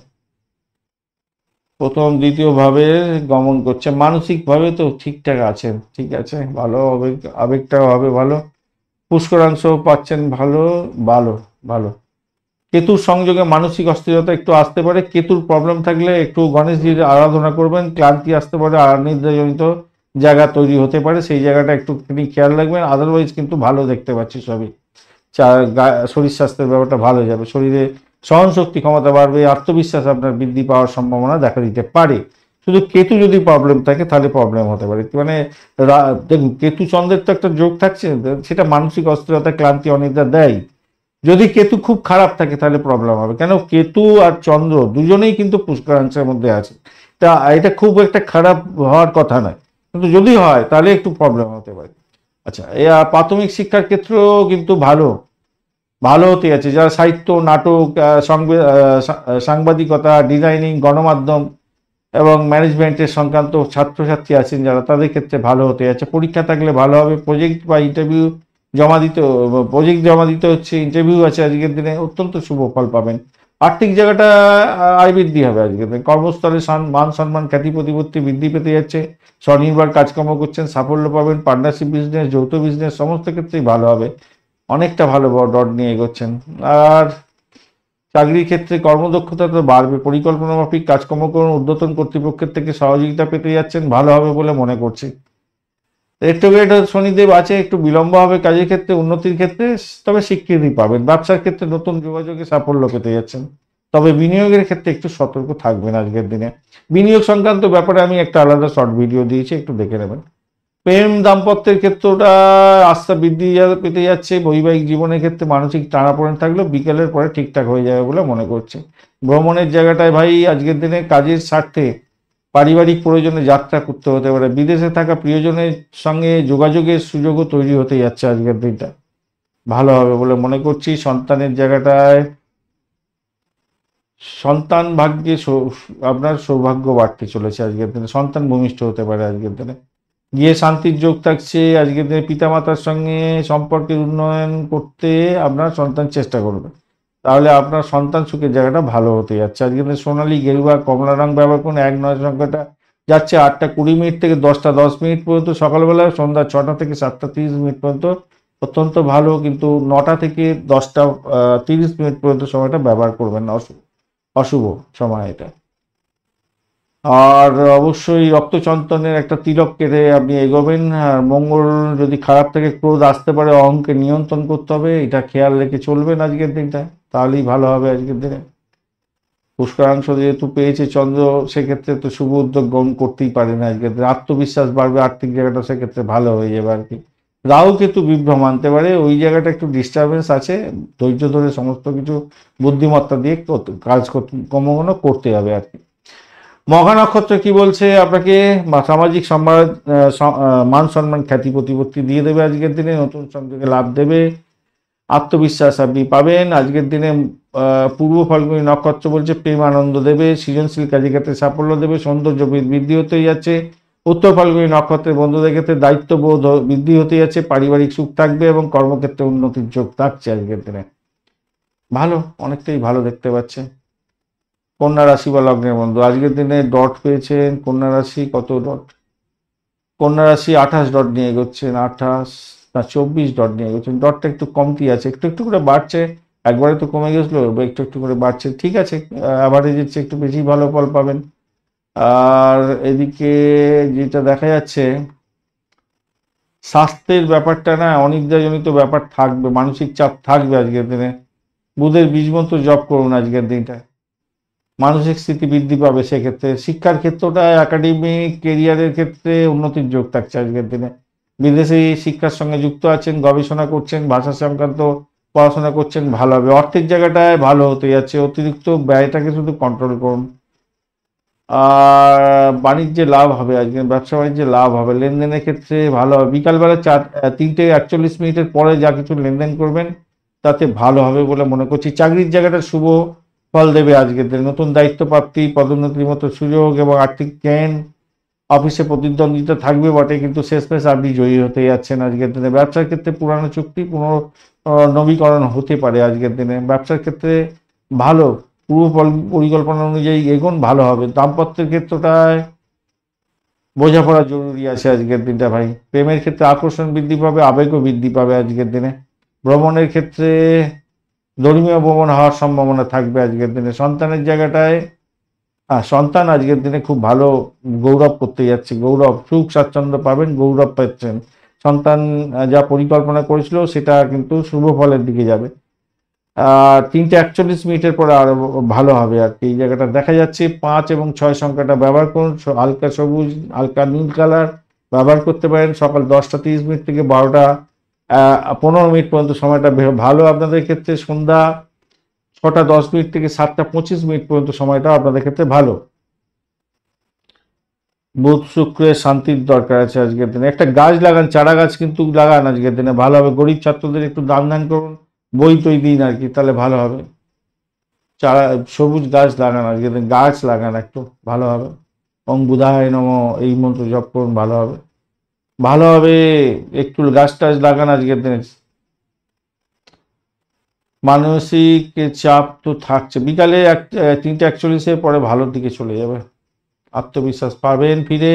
প্রথম দ্বিতীয় ভাবে গমন করছে, মানসিকভাবে তো ঠিকঠাক আছেন, ঠিক আছে, ভালো আবেগটাও হবে ভালো। পুষ্করাংশ পাচ্ছেন ভালো, ভালো ভালো। কেতুর সংযোগে মানসিক অস্থিরতা একটু আসতে পারে। কেতুর প্রবলেম থাকলে একটু গণেশজির আরাধনা করবেন, ক্লান্তি আসতে পারে, অনিদ্রাজনিত জায়গা তৈরি হতে পারে, সেই জায়গাটা একটুখানি খেয়াল রাখবেন। আদারওয়াইজ কিন্তু ভালো দেখতে পাচ্ছি সবই। শরীর স্বাস্থ্যের ব্যাপারটা ভালো যাবে, শরীরে সহনশক্তি ক্ষমতা বাড়বে, আত্মবিশ্বাস আপনার বৃদ্ধি পাওয়ার সম্ভাবনা দেখা দিতে পারে। শুধু কেতু যদি প্রবলেম থাকে তাহলে প্রবলেম হতে পারে, মানে দেখুন কেতু চন্দ্রের তো একটা যোগ থাকছে, সেটা মানসিক অস্থিরতা, ক্লান্তি, অনিদ্রা দেয়। যদি কেতু খুব খারাপ থাকে তাহলে প্রবলেম হবে, কেন কেতু আর চন্দ্র দুজনেই কিন্তু পুষ্করাংশের মধ্যে আছে, তা এটা খুব একটা খারাপ হওয়ার কথা নয়, কিন্তু যদি হয় তাহলে একটু প্রবলেম হতে পারে। আচ্ছা, প্রাথমিক শিক্ষার ক্ষেত্রেও কিন্তু ভালো ভালো হতে আছে, যারা সাহিত্য, নাটক, সাংবাদিকতা, ডিজাইনিং, গণমাধ্যম এবং ম্যানেজমেন্টের সংক্রান্ত ছাত্রছাত্রী আছেন যারা, তাদের ক্ষেত্রে ভালো হতে যাচ্ছে। পরীক্ষা থাকলে ভালো হবে, প্রজেক্ট বা ইন্টারভিউ জমা দিতে হচ্ছে, ইন্টারভিউ আছে আজকের দিনে, অত্যন্ত শুভ ফল পাবেন। আর্থিক জায়গাটা আয় বৃদ্ধি হবে আজকের দিনে, কর্মস্থলে মান সম্মান, খ্যাতি প্রতিপত্তি বৃদ্ধি পেতে যাচ্ছে। স্বনির্ভর কাজকর্ম করছেন, সাফল্য পাবেন। পার্টনারশিপ বিজনেস, যৌথ বিজনেস সমস্ত ক্ষেত্রেই ভালো হবে, অনেকটা ভালো ডট নিয়ে এগোচ্ছেন। আর চাকরির ক্ষেত্রে কর্মদক্ষতা তো বাড়বে, পরিকল্পনা মাফিক কাজকর্ম করুন, ঊর্ধ্বতন কর্তৃপক্ষের থেকে সহযোগিতা পেতে যাচ্ছেন, ভালো হবে বলে মনে করছি। রেট্রোগ্রেড শনিদেব আছে, একটু বিলম্ব হবে কাজের ক্ষেত্রে, উন্নতির ক্ষেত্রে, তবে স্বীকৃতি পাবেন। ব্যবসার ক্ষেত্রে নতুন যোগাযোগে সাফল্য পেতে যাচ্ছেন, তবে বিনিয়োগের ক্ষেত্রে একটু সতর্ক থাকবেন আজকের দিনে। বিনিয়োগ সংক্রান্ত ব্যাপারে আমি একটা আলাদা শর্ট ভিডিও দিয়েছি, একটু দেখে নেবেন। প্রেম দাম্পত্যের ক্ষেত্রটা আস্থা বৃদ্ধি পেতে যাচ্ছে। বৈবাহিক জীবনের ক্ষেত্রে মানসিক টানাপোড়েন থাকলেও বিকেলের পরে ঠিকঠাক হয়ে যাবে বলে মনে করছে। ভ্রমণের জায়গাটায় ভাই আজকের দিনে কাজের স্বার্থে পারিবারিক প্রয়োজনে যাত্রা করতে হতে পারে। বিদেশে থাকা প্রিয়জনের সঙ্গে যোগাযোগের সুযোগও তৈরি হতে যাচ্ছে আজকের দিনটা, ভালো হবে বলে মনে করছি। সন্তানের জায়গাটায় সন্তান ভাগ্যে আপনার সৌভাগ্য বাড়তে চলেছে আজকের দিনে, সন্তান ভূমিষ্ঠ হতে পারে আজকের দিনে, গিয়ে শান্তির যোগ থাকছে আজকের দিনে। পিতামাতার সঙ্গে সম্পর্কের উন্নয়ন করতে আপনার সন্তান চেষ্টা করবে, তাহলে আপনার সন্তান সুখের জায়গাটা ভালো হতে যাচ্ছে আজকের দিনে। সোনালী, গেরুয়া, কমলা রং ব্যবহার করুন। 1-9 সংখ্যাটা যাচ্ছে 8টা 20 মিনিট থেকে 10টা 10 মিনিট পর্যন্ত সকালবেলা, সন্ধ্যা 6টা থেকে 7টা 30 মিনিট পর্যন্ত অত্যন্ত ভালো, কিন্তু 9টা থেকে 10টা 30 মিনিট পর্যন্ত সময়টা ব্যবহার করবেন না, অশুভ সময় এটা। আর অবশ্যই রক্তচন্দনের একটা তিলক কেটে আপনি এগোবেন। আর মঙ্গল যদি খারাপ থাকে, ক্রোধ আসতে পারে, অহংকে নিয়ন্ত্রণ করতে হবে, এটা খেয়াল রেখে চলবেন আজকের দিনটা, তাহলেই ভালো হবে আজকের দিনে। পুষ্করাংশ যেহেতু পেয়েছে চন্দ্র, সেক্ষেত্রে তো শুভ উদ্যোগ গ্রহণ করতেই পারেন আজকের দিনে, আত্মবিশ্বাস বাড়বে, আর্থিক জায়গাটা সেক্ষেত্রে ভালো হয়ে যাবে আর কি। রাহু কেতু বিভ্রম আনতে পারে, ওই জায়গাটা একটু ডিস্টারবেন্স আছে, ধৈর্য ধরে সমস্ত কিছু বুদ্ধিমত্তা দিয়ে কাজ কর্মগুলো করতে হবে আর কি। মঘা নক্ষত্র কি বলছে আপনাকে? সামাজিক মান সম্মান, খ্যাতি প্রতিপত্তি দিয়ে দেবে আজকের দিনে, নতুন সংযোগে লাভ দেবে, আত্মবিশ্বাস আপনি পাবেন আজকের দিনে। পূর্ব ফাল্গুনী নক্ষত্র বলছে প্রেম আনন্দ দেবে, সৃজনশীল কাজের ক্ষেত্রে সাফল্য দেবে, সৌন্দর্য বৃদ্ধি হতে যাচ্ছে। উত্তর ফাল্গুনী নক্ষত্রের বন্ধুদের ক্ষেত্রে দায়িত্ববোধ বৃদ্ধি হতে যাচ্ছে, পারিবারিক সুখ থাকবে এবং কর্মক্ষেত্রে উন্নতির যোগ থাকছে আজকের দিনে, ভালো, অনেকটাই ভালো দেখতে পাচ্ছে। কন্যা রাশি বা লগ্নের বন্ধু আজকের দিনে ডট পেয়েছেন। কন্যা রাশি কত ডট? কন্যা রাশি 28 ডট নিয়ে এগোচ্ছেন, 24 ডট নিয়ে এগোচ্ছেন। ডটটা একটু কমতি আছে, একটু একটু করে বাড়ছে, একবারে তো কমে গেছিলো, একটু একটু করে বাড়ছে, ঠিক আছে, অ্যাভারেজের চেয়ে একটু বেশি ভালো ফল পাবেন। আর এদিকে যেটা দেখা যাচ্ছে, স্বাস্থ্যের ব্যাপারটা না অনিদ্রাজনিত ব্যাপার থাকবে, মানসিক চাপ থাকবে আজকের দিনে। বুধের বীজমন্ত্র জপ করুন আজকের দিনটা, মানসিক স্থিতি বৃদ্ধি পাবে। সেক্ষেত্রে শিক্ষার ক্ষেত্রটা একাডেমিক কেরিয়ারের ক্ষেত্রে উন্নতির যোগ থাকছে আজকের দিনে। বিদেশি শিক্ষার সঙ্গে যুক্ত আছেন, গবেষণা করছেন, ভাষা সংক্রান্ত পড়াশোনা করছেন, ভালো হবে। অর্থের জায়গাটায় ভালো হতে যাচ্ছে, অতিরিক্ত ব্যয়টাকে শুধু কন্ট্রোল করুন। আর বাণিজ্যে লাভ হবে আজকে, ব্যবসা বাণিজ্যে লাভ হবে, লেনদেনের ক্ষেত্রে ভালো হবে। বিকালবেলা 3:41 পরে যা কিছু লেনদেন করবেন তাতে ভালো হবে বলে মনে করছি। চাকরির জায়গাটা শুভ ফল দেবে আজকের দিনে, নতুন দায়িত্ব প্রাপ্তি, পদোন্নতির মতো সুযোগ এবং আর্থিক জ্ঞান। অফিসে প্রতিদ্বন্দ্বিতা থাকবে বটে, কিন্তু শেষমেশ আপনি জয়ী হতে যাচ্ছেন আজকের দিনে। ব্যবসার ক্ষেত্রে পুরানো চুক্তি নবীকরণ হতে পারে আজকের দিনে, ব্যবসার ক্ষেত্রে ভালো, পূর্ব পরিকল্পনা অনুযায়ী এগোন, ভালো হবে। দাম্পত্যের ক্ষেত্রটায় বোঝাপড়া জরুরি আছে আজকের দিনটা ভাই। প্রেমের ক্ষেত্রে আকর্ষণ বৃদ্ধি পাবে, আবেগও বৃদ্ধি পাবে আজকের দিনে। ভ্রমণের ক্ষেত্রে ধর্মীয় ভ্রমণ হওয়ার সম্ভাবনা থাকবে আজকের দিনে। সন্তানের জায়গাটায় সন্তান আজকের দিনে খুব ভালো গৌরব করতে যাচ্ছে, গৌরব, সুখ স্বাচ্ছন্দ্য পাবেন, গৌরব পাচ্ছেন। সন্তান যা পরিকল্পনা করেছিল সেটা কিন্তু শুভ ফলের দিকে যাবে। 3:41 পরে আরো ভালো হবে আর কি। এই জায়গাটা দেখা যাচ্ছে 5 এবং 6 সংখ্যাটা ব্যবহার করুন, হালকা সবুজ হালকা নীল কালার ব্যবহার করতে পারেন। সকাল 10:30 থেকে 12:15 পর্যন্ত সময়টা ভালো আপনাদের ক্ষেত্রে। সন্ধ্যা 6:10 থেকে 7:25 পর্যন্ত সময়টা আপনাদের ক্ষেত্রে ভালো। বুধ শুক্রের শান্তির দরকার আছে আজকের দিনে। একটা গাছ লাগান, চারা গাছ কিন্তু লাগান আজকের দিনে, ভালো হবে। গরিব ছাত্রদের একটু দান করুন, বই তৈ দিন আর কি, তাহলে ভালো হবে। চারা সবুজ গাছ লাগান আজকের দিনে, গাছ লাগান একটু, ভালো হবে। ওম বুধায় নম এই মন্ত্র জপ করুন, ভালো হবে, ভালো হবে। একটু গাছ টাছ লাগান আজকের দিনে। মানসিক চাপ তো থাকছে, বিকালে 3:41 পরে ভালোর দিকে চলে যাবে, আত্মবিশ্বাস পাবেন ফিরে।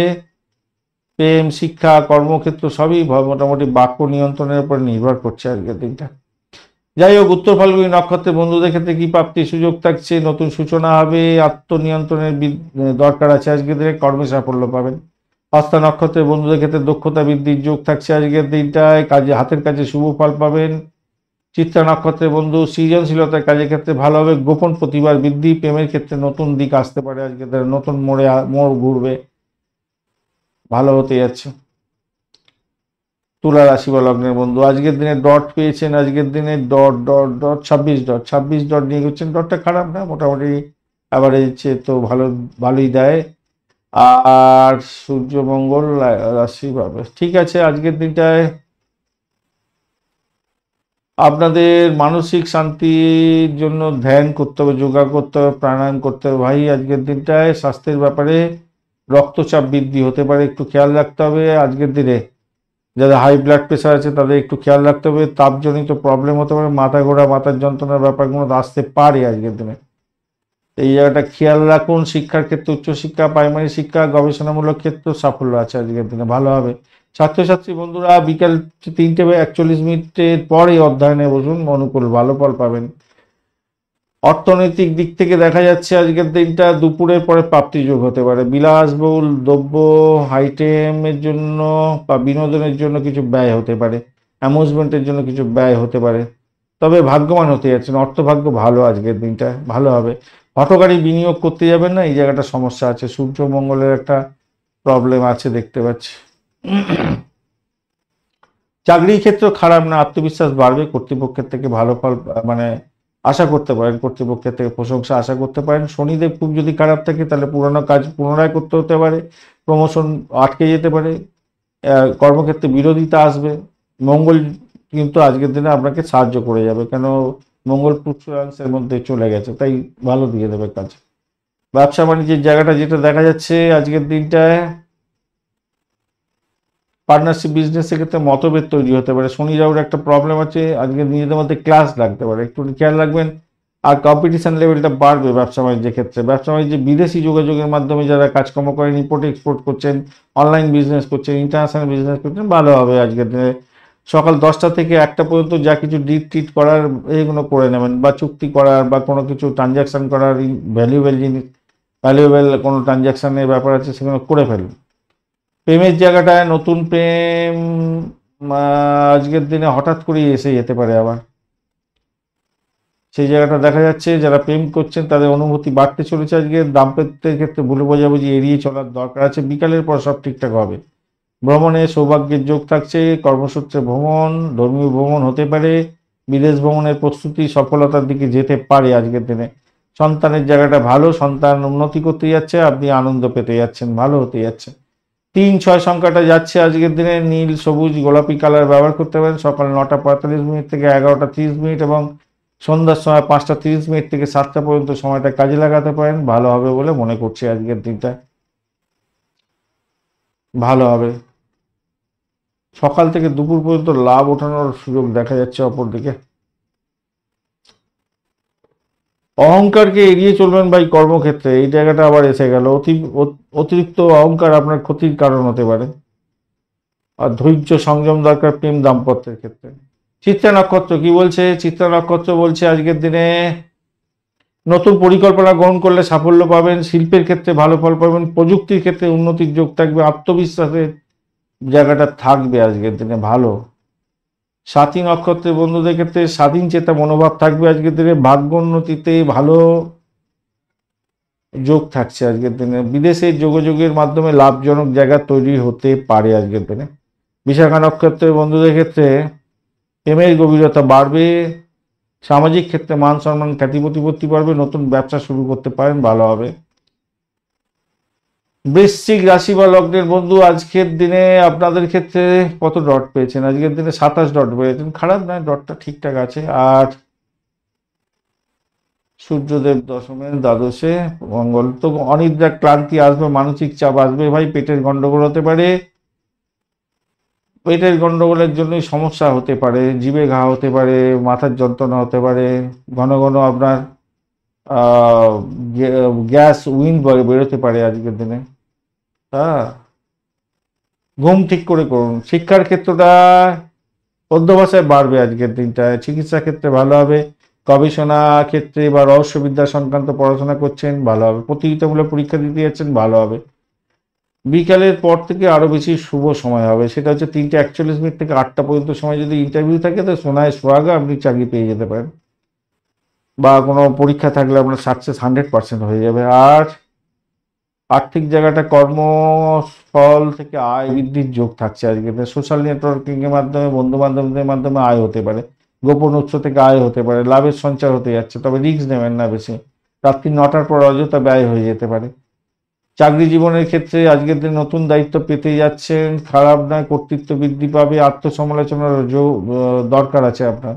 প্রেম, শিক্ষা, কর্মক্ষেত্র সবই মোটামুটি বাক্য নিয়ন্ত্রণের উপর নির্ভর করছে আজকের দিনটা। যাই হোক, উত্তর ফাল্গুনী নক্ষত্রের বন্ধুদের ক্ষেত্রে কি প্রাপ্তি সুযোগ থাকছে, নতুন সূচনা হবে, আত্মনিয়ন্ত্রণের দরকার আছে আজকের দিনে, কর্মে সাফল্য পাবেন। হস্তা নক্ষত্রের বন্ধুদের ক্ষেত্রে দক্ষতা বৃদ্ধির যোগ থাকছে আজকের দিনটায়, কাজে হাতের কাছে শুভ ফল পাবেন। চিত্রা নক্ষত্রের বন্ধু সৃজনশীলতার কাজের ক্ষেত্রে ভালো হবে, গোপন প্রতিভার বৃদ্ধি, প্রেমের ক্ষেত্রে নতুন দিক আসতে পারে আজকের দিনে, নতুন মোড় ঘুরবে, ভালো হতে যাচ্ছে। তুলা রাশি বা লগ্নের বন্ধু আজকের দিনে ডট পেয়েছেন, আজকের দিনে ডট 26 ডট নিয়ে গেছেন। ডটটা খারাপ না, মোটামুটি অ্যাভারেজ তো ভালোই দেয়। আর সূর্য মঙ্গল রাশি পাবে, ঠিক আছে। আজকের দিনটায় আপনাদের মানসিক শান্তির জন্য ধ্যান করতে হবে, যোগা করতে হবে, প্রাণায়াম করতে হবে ভাই। আজকের দিনটায় স্বাস্থ্যের ব্যাপারে রক্তচাপ বৃদ্ধি হতে পারে, একটু খেয়াল রাখতে হবে আজকের দিনে। যাদের হাই ব্লাড প্রেশার আছে তাদের একটু খেয়াল রাখতে হবে, তাপজনিত প্রবলেম হতে পারে, মাথা ঘোরা, মাথার যন্ত্রণার ব্যাপারগুলো আসতে পারে আজকের দিনে। এই জায়গাটা খেয়াল রাখুন। শিক্ষার ক্ষেত্রে উচ্চশিক্ষা, প্রাইমারি শিক্ষা, গবেষণামূলক ক্ষেত্র সাফল্য আছে আজকের দিনে, ভালো হবে। ছাত্রছাত্রী বন্ধুরা বিকাল 3:41 পরে অধ্যয়নে বসুন, অনুকূল ভালো ফল পাবেন। অর্থনৈতিক দিক থেকে দেখা যাচ্ছে আজকের দিনটা দুপুরের পরে প্রাপ্তিযোগ হতে পারে, বিলাসবহুল দ্রব্য আইটেমের জন্য বা বিনোদনের জন্য কিছু ব্যয় হতে পারে, অ্যামুজমেন্টের জন্য কিছু ব্যয় হতে পারে। তবে ভাগ্যবান হতে যাচ্ছেন, অর্থভাগ্য ভালো আজকের দিনটা, ভালো হবে। হঠকারী বিনিয়োগ করতে যাবেন না, এই জায়গাটা সমস্যা আছে, সূর্য মঙ্গলের একটা প্রবলেম আছে দেখতে পাচ্ছি। চাকরির ক্ষেত্র খারাপ না, আত্মবিশ্বাস বাড়বে, কর্তৃপক্ষের থেকে ভালো ফল মানে আশা করতে পারেন, কর্তৃপক্ষের থেকে প্রশংসা আশা করতে পারেন। শনিদেব খুব যদি খারাপ থাকে তাহলে পুরোনো কাজ পুনরায় করতে হতে পারে, প্রমোশন আটকে যেতে পারে, কর্মক্ষেত্রে বিরোধিতা আসবে। মঙ্গল কিন্তু আজকের দিনে আপনাকে সাহায্য করে যাবে, কেন মঙ্গল পুত্রাংশের মধ্যে চলে গেছে, তাই ভালো দিয়ে দেবে কাজ। ব্যবসা বাণিজ্যের জায়গাটা যেটা দেখা যাচ্ছে আজকের দিনটায়, পার্টনারশিপ বিজনেসের ক্ষেত্রে মতভেদ তৈরি হতে পারে, শনি রাহুর একটা প্রবলেম আছে আজকে, নিজেদের মধ্যে ক্লাস লাগতে পারে, একটু খেয়াল রাখবেন। আর কম্পিটিশন লেভেলটা বাড়বে ব্যবসা বাণিজ্যের ক্ষেত্রে। ব্যবসা বাণিজ্যে বিদেশি যোগাযোগের মাধ্যমে যারা কাজকর্ম করেন, ইম্পোর্ট এক্সপোর্ট করছেন, অনলাইন বিজনেস করছেন, ইন্টারন্যাশনাল বিজনেস করছেন, ভালো হবে আজকের দিনে। সকাল 10টা থেকে 1টা পর্যন্ত যা কিছু ডিট টিট করার এইগুলো করে নেবেন, বা চুক্তি করার বা কোনো কিছু ট্রানজ্যাকশান করার, ভ্যালুয়েবল জিনিস, ভ্যালুয়েবল কোনো ট্রানজ্যাকশানের ব্যাপার আছে সেগুলো করে ফেলুন। প্রেমের জায়গাটায় নতুন প্রেম আজকের দিনে হঠাৎ করেই এসে যেতে পারে আবার, সেই জায়গাটা দেখা যাচ্ছে। যারা প্রেম করছেন তাদের অনুভূতি বাড়তে চলেছে আজকে। দাম্পত্যের ক্ষেত্রে ভুল বোঝাবুঝি এড়িয়ে চলার দরকার আছে, বিকালের পর সব ঠিকঠাক হবে। ভ্রমণে সৌভাগ্যের যোগ থাকছে, কর্মসূত্রে ভ্রমণ, ধর্মীয় ভ্রমণ হতে পারে, বিদেশ ভ্রমণের প্রস্তুতি সফলতার দিকে যেতে পারে আজকের দিনে। সন্তানের জায়গাটা ভালো, সন্তান উন্নতি করতে যাচ্ছে, আপনি আনন্দ পেতে যাচ্ছেন, ভালো হতে যাচ্ছে। 3-6 সংখ্যাটা যাচ্ছে আজকের দিনে, নীল সবুজ গোলাপি কালার ব্যবহার করতে পারেন। সকাল 9:45 থেকে 11:30 এবং সন্ধ্যার সময় 5:30 থেকে 7টা পর্যন্ত সময়টা কাজে লাগাতে পারেন, ভালো হবে বলে মনে করছি আজকের দিনটা, ভালো হবে। সকাল থেকে দুপুর পর্যন্ত লাভ ওঠানোর সুযোগ দেখা যাচ্ছে। অপরদিকে অহংকারকে এড়িয়ে চলবেন ভাই কর্মক্ষেত্রে, এই জায়গাটা আবার এসে গেল। অতিরিক্ত অহংকার আপনার ক্ষতির কারণ হতে পারে। আর ধৈর্য সংযম দরকার প্রেম দাম্পত্যের ক্ষেত্রে। চিত্রা নক্ষত্র কি বলছে? চিত্রা নক্ষত্র বলছে আজকের দিনে নতুন পরিকল্পনা গ্রহণ করলে সাফল্য পাবেন, শিল্পের ক্ষেত্রে ভালো ফল পাবেন, প্রযুক্তির ক্ষেত্রে উন্নতির যোগ থাকবে, আত্মবিশ্বাসের জায়গাটা থাকবে আজকের দিনে, ভালো। সাথী নক্ষত্রের বন্ধুদের ক্ষেত্রে স্বাধীন চেতা মনোভাব থাকবে আজকের দিনে, ভাগ্যোন্নতিতে ভালো যোগ থাকছে আজকের দিনে, বিদেশে যোগাযোগের মাধ্যমে লাভজনক জায়গা তৈরি হতে পারে আজকের দিনে। বিশাখা নক্ষত্রের বন্ধুদের ক্ষেত্রে প্রেমের গভীরতা বাড়বে, সামাজিক ক্ষেত্রে মান সম্মান খ্যাতি প্রতিপত্তি বাড়বে, নতুন ব্যবসা শুরু করতে পারেন, ভালো হবে। বৃশ্চিক রাশি বা লগ্নের বন্ধু আজকের দিনে আপনাদের ক্ষেত্রে কত ডট পেয়েছেন? আজকের দিনে 27 ডট পেয়েছেন, খারাপ নয়, ডটটা ঠিকঠাক আছে। আর সূর্যদেব দশমের দ্বাদশে মঙ্গল, তো অনিদ্রা ক্লান্তি আসবে, মানসিক চাপ আসবে ভাই, পেটের গন্ডগোল হতে পারে, পেটের গন্ডগোলের জন্যই সমস্যা হতে পারে, জিভে ঘা হতে পারে, মাথার যন্ত্রণা হতে পারে, ঘন ঘন আপনার গ্যাস উইন্ড বেরোতে পারে আজকের দিনে। হ্যাঁ, ঘুম ঠিক করে করুন। শিক্ষার ক্ষেত্রটা অধ্যবসায় বাড়বে আজকের দিনটায়, চিকিৎসা ক্ষেত্রে ভালো হবে, গবেষণা ক্ষেত্রে বা রহস্যবিদ্যা সংক্রান্ত পড়াশোনা করছেন, ভালো হবে, প্রতিযোগিতামূলক পরীক্ষা দিতে যাচ্ছেন, ভালো হবে। বিকালের পর থেকে আরো বেশি শুভ সময় হবে, সেটা হচ্ছে 3:41 থেকে 8টা পর্যন্ত সময় যদি ইন্টারভিউ থাকে তো সোনায় সোহাগা আপনি চাকরি পেয়ে যেতে পারেন, বা কোনো পরীক্ষা থাকলে আপনার সাকসেস 100% হয়ে যাবে। আর আর্থিক জায়গাটা কর্মস্থল থেকে আয় বৃদ্ধির যোগ থাকছে আজকে, সোশ্যাল নেটওয়ার্কিং এর মাধ্যমে বন্ধু বান্ধবদের মাধ্যমে আয় হতে পারে, গোপন উৎস থেকে আয় হতে পারে, লাভের সঞ্চার হতে যাচ্ছে, তবে রিস্ক নেবেন না বেশি, রাত্রি 9টার পর অযথা ব্যয় হয়ে যেতে পারে। চাকরি জীবনের ক্ষেত্রে আজকের দিন নতুন দায়িত্ব পেতে যাচ্ছেন, খারাপ নয়, কর্তৃত্ব বৃদ্ধি পাবে, আত্মসমালোচনার দরকার আছে আপনার,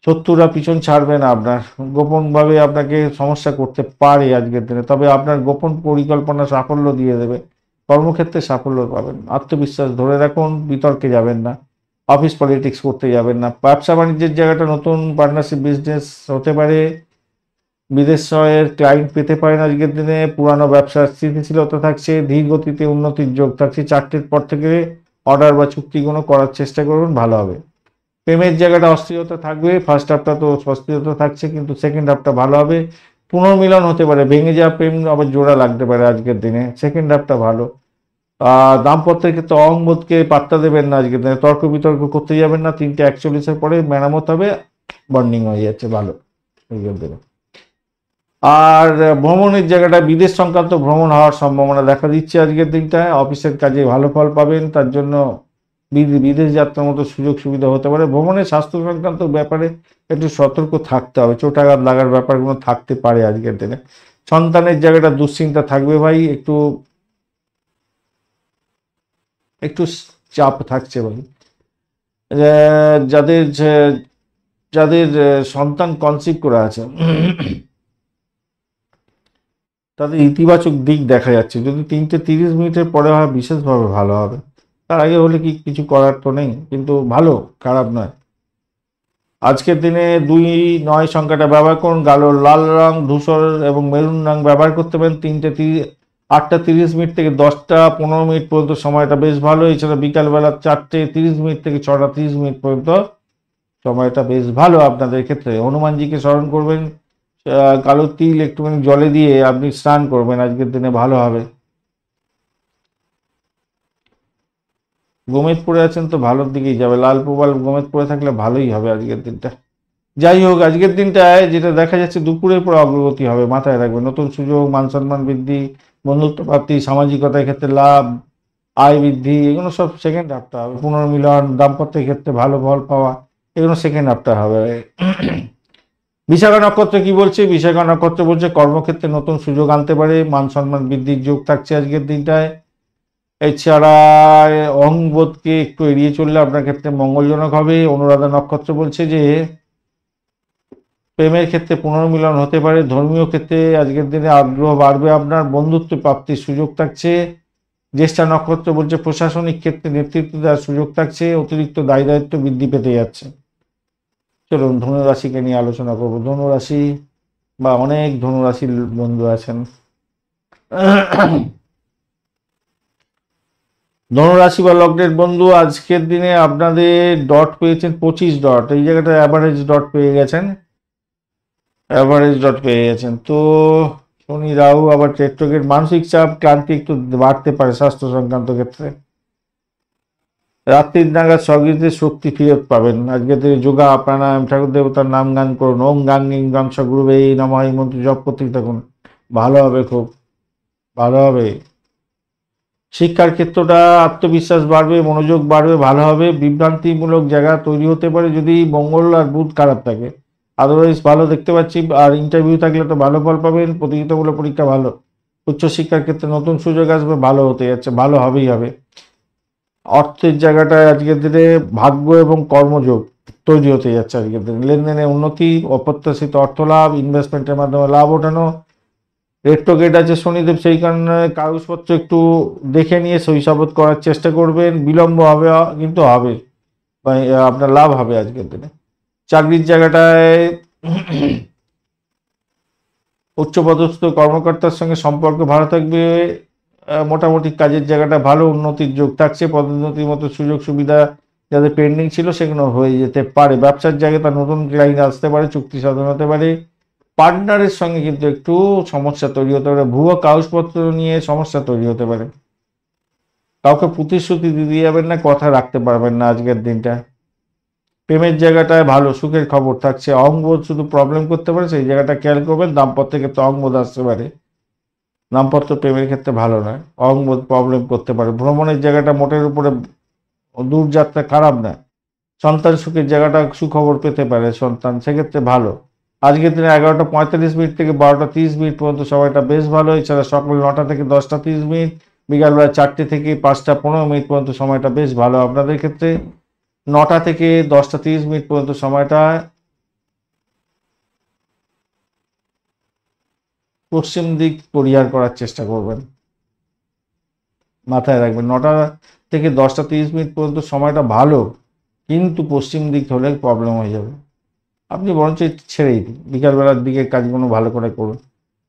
শত্রুরা পিছন ছাড়বে না আপনার, গোপনভাবে আপনাকে সমস্যা করতে পারে আজকের দিনে, তবে আপনার গোপন পরিকল্পনা সাফল্য দিয়ে দেবে, কর্মক্ষেত্রে সাফল্য পাবেন, আত্মবিশ্বাস ধরে রাখুন, বিতর্কে যাবেন না, অফিস পলিটিক্স করতে যাবেন না। ব্যবসা বাণিজ্যের জায়গাটা নতুন পার্টনারশিপ বিজনেস হতে পারে, বিদেশের ক্লায়েন্ট পেতে পারেন আজকের দিনে, পুরানো ব্যবসার স্থিতিশীলতা থাকছে, ধীর গতিতে উন্নতির যোগ থাকছে, 4টের পর থেকে অর্ডার বা চুক্তিগুলো করার চেষ্টা করুন, ভালো হবে। প্রেমের জায়গাটা অস্থিরতা থাকবে, ফার্স্ট হাফটা তো অস্থিরতা থাকছে, কিন্তু সেকেন্ড হাফটা ভালো হবে, পুনর্মিলন হতে পারে, ভেঙে যাওয়া প্রেম আবার জোড়া লাগতে পারে আজকের দিনে, সেকেন্ড হাফটা ভালো। দাম্পত্যের ক্ষেত্রে অহংবোধকে পাত্তা দেবেন না আজকের দিনে, তর্ক বিতর্ক করতে যাবেন না, 3:41 পরে মেরামত হবে, বন্ডিং হয়ে যাচ্ছে, ভালো আজকের দিনে। আর ভ্রমণের জায়গাটা বিদেশ সংক্রান্ত ভ্রমণ হওয়ার সম্ভাবনা দেখা দিচ্ছে আজকের দিনটায়, অফিসের কাজে ভালো ফল পাবেন, তার জন্য বিদেশ যাত্রার মতো সুযোগ সুবিধা হতে পারে। ভ্রমণের স্বাস্থ্য সংক্রান্ত ব্যাপারে একটু সতর্ক থাকতে হবে, চোটাঘাত লাগার ব্যাপারগুলো থাকতে পারে আজকের দিনে। সন্তানের জায়গাটা দুশ্চিন্তা থাকবে ভাই, একটু একটু চাপ থাকছে ভাই। যাদের যাদের সন্তান কনসিভ করে আছে তাদের ইতিবাচক দিক দেখা যাচ্ছে, যদি 3:30 পরে হয় বিশেষভাবে ভালো হবে, তার আগে হলে কি কিছু করার তো নেই, কিন্তু ভালো, খারাপ নয়। আজকের দিনে 2-9 সংখ্যাটা ব্যবহার করুন, লাল রং, ধূসর এবং মেরুন রং ব্যবহার করতে পারেন। 8:30 থেকে 10:15 পর্যন্ত সময়টা বেশ ভালো, এছাড়া বিকালবেলা 4:30 থেকে 6:30 পর্যন্ত সময়টা বেশ ভালো আপনাদের ক্ষেত্রে। হনুমানজিকে স্মরণ করবেন, কালো তিল একটুখানি জলে দিয়ে আপনি স্নান করবেন, আজকের দিনে ভালো হবে। গোমেদ পরে আছেন তো ভালোর দিকেই যাবে, লাল প্রবাল গোমেদ পরে থাকলে ভালোই হবে আজকের দিনটা। যাই হোক, আজকের দিনটায় যেটা দেখা যাচ্ছে দুপুরের পর অগ্রগতি হবে, মাথায় রাখবেন, নতুন সুযোগ, মান সম্মান বৃদ্ধি, বন্ধুত্ব প্রাপ্তি, সামাজিকতার ক্ষেত্রে লাভ, আয় বৃদ্ধি, এগুলো সব সেকেন্ড হাফটা হবে। পুনর্মিলন, দাম্পত্যের ক্ষেত্রে ভালো ফল পাওয়া, এগুলো সেকেন্ড হাফটা হবে। বিশাখা নক্ষত্র কি বলছে? বিশাখা নক্ষত্র বলছে কর্মক্ষেত্রে নতুন সুযোগ আনতে পারে, মান সম্মান বৃদ্ধির যোগ থাকছে আজকের দিনটায়। এছাড়া অহংবোধকে একটু এড়িয়ে চললে আপনার ক্ষেত্রে মঙ্গলজনক হবে। অনুরাধা নক্ষত্র বলছে যে প্রেমের ক্ষেত্রে পুনর্মিলন হতে পারে, ধর্মীয় ক্ষেত্রে আজকের দিনে আগ্রহ বাড়বে আপনার, বন্ধুত্ব প্রাপ্তির সুযোগ থাকছে। জ্যেষ্ঠা নক্ষত্র বলছে প্রশাসনিক ক্ষেত্রে নেতৃত্ব দেওয়ার সুযোগ থাকছে, অতিরিক্ত দায় দায়িত্ব বৃদ্ধি পেতে যাচ্ছে। চলুন ধনুরাশিকে নিয়ে আলোচনা করব। ধনুরাশি বা অনেক ধনুরাশির বন্ধু আছেন। ধনুরাশি বা লগ্নের বন্ধু আজকের দিনে আপনাদের ডট পেয়েছেন 25 ডট, এই জায়গাটা অ্যাভারেজ ডট পেয়ে গেছেন, অ্যাভারেজ ডট পেয়ে গেছেন। তো শনি রাহু আবার টেট্রোগেট, মানসিক চাপ ক্লান্তি একটু বাড়তে পারে স্বাস্থ্য সংক্রান্ত ক্ষেত্রে। রাত্রির নাগাদ স্বগৃহীতে শক্তি ফিরত পাবেন। আজকে থেকে যোগা প্রাণায়াম ঠাকুর দেবতার নাম গান করুন। ওম গাং গিং গাং সগুরুবে এই নমঃ এই মন্ত্র জপ করতেই থাকুন, ভালো হবে, খুব ভালো হবে। শিক্ষার ক্ষেত্রটা আত্মবিশ্বাস বাড়বে, মনোযোগ বাড়বে, ভালো হবে। বিভ্রান্তিমূলক জায়গা তৈরি হতে পারে যদি মঙ্গল আর বুধ খারাপ থাকে, আদারওয়াইজ ভালো দেখতে পাচ্ছি। আর ইন্টারভিউ থাকলে তো ভালো ফল পাবেন, প্রতিযোগিতামূলক পরীক্ষা ভালো। উচ্চশিক্ষার ক্ষেত্রে নতুন সুযোগ আসবে, ভালো হতে যাচ্ছে, ভালো হবেই হবে। অর্থের জায়গাটায় আজকের দিনে ভাগ্য এবং কর্মযোগ তৈরি হতে যাচ্ছে আজকের দিনে। লেনদেনে উন্নতি, অপ্রত্যাশিত অর্থ লাভ, ইনভেস্টমেন্টের মাধ্যমে লাভ ওঠানো। রেট্রোগেট আছে শনিদেব, সেই কারণে কাগজপত্র একটু দেখে নিয়ে সহিসাবত করার চেষ্টা করবেন। বিলম্ব হবে কিন্তু হবে, আপনার লাভ হবে আজকের দিনে। চাকরির জায়গাটায় উচ্চপদস্থ কর্মকর্তার সঙ্গে সম্পর্ক ভালো থাকবে। মোটামুটি কাজের জায়গাটা ভালো, উন্নতির যোগ থাকছে। পদোন্নতির মতো সুযোগ সুবিধা যাদের পেন্ডিং ছিল সেগুলো হয়ে যেতে পারে। ব্যবসার জায়গায় তার নতুন ক্লায়েন্ট আসতে পারে, চুক্তি সাধন হতে পারে। পার্টনারের সঙ্গে কিন্তু একটু সমস্যা তৈরি হতে পারে, ভুয়ো কাগজপত্র নিয়ে সমস্যা তৈরি হতে পারে। কাউকে প্রতিশ্রুতি দিয়ে যাবেন না, কথা রাখতে পারবেন না আজকের দিনটা। প্রেমের জায়গাটায় ভালো, সুখের খবর থাকছে। অহংবোধ শুধু প্রবলেম করতে পারে, সেই জায়গাটা খেয়াল করবেন। দাম্পত্যের ক্ষেত্রে অহংবোধ আসতে পারে, দাম্পত্য প্রেমের ক্ষেত্রে ভালো নয়, অহংবোধ প্রবলেম করতে পারে। ভ্রমণের জায়গাটা মোটের উপরে দূরযাত্রা খারাপ না। সন্তান সুখের জায়গাটা সুখবর পেতে পারে সন্তান, সেক্ষেত্রে ভালো। আজকের দিনে 11:45 থেকে 12:30 পর্যন্ত সময়টা বেশ ভালো। এছাড়া সকাল 9টা থেকে 10:30, বিকালবেলা 4টে থেকে 5:15 পর্যন্ত সময়টা বেশ ভালো আপনাদের ক্ষেত্রে। 9টা থেকে 10:30 পর্যন্ত সময়টা পশ্চিম দিক পরিহার করার চেষ্টা করবেন, মাথায় রাখবেন। 9টা থেকে 10:30 পর্যন্ত সময়টা ভালো, কিন্তু পশ্চিম দিক হলে প্রবলেম হয়ে যাবে। আপনি বরঞ্চ ছেড়েই দিন, বিকালবেলার দিকে কাজগুলো ভালো করে করুন।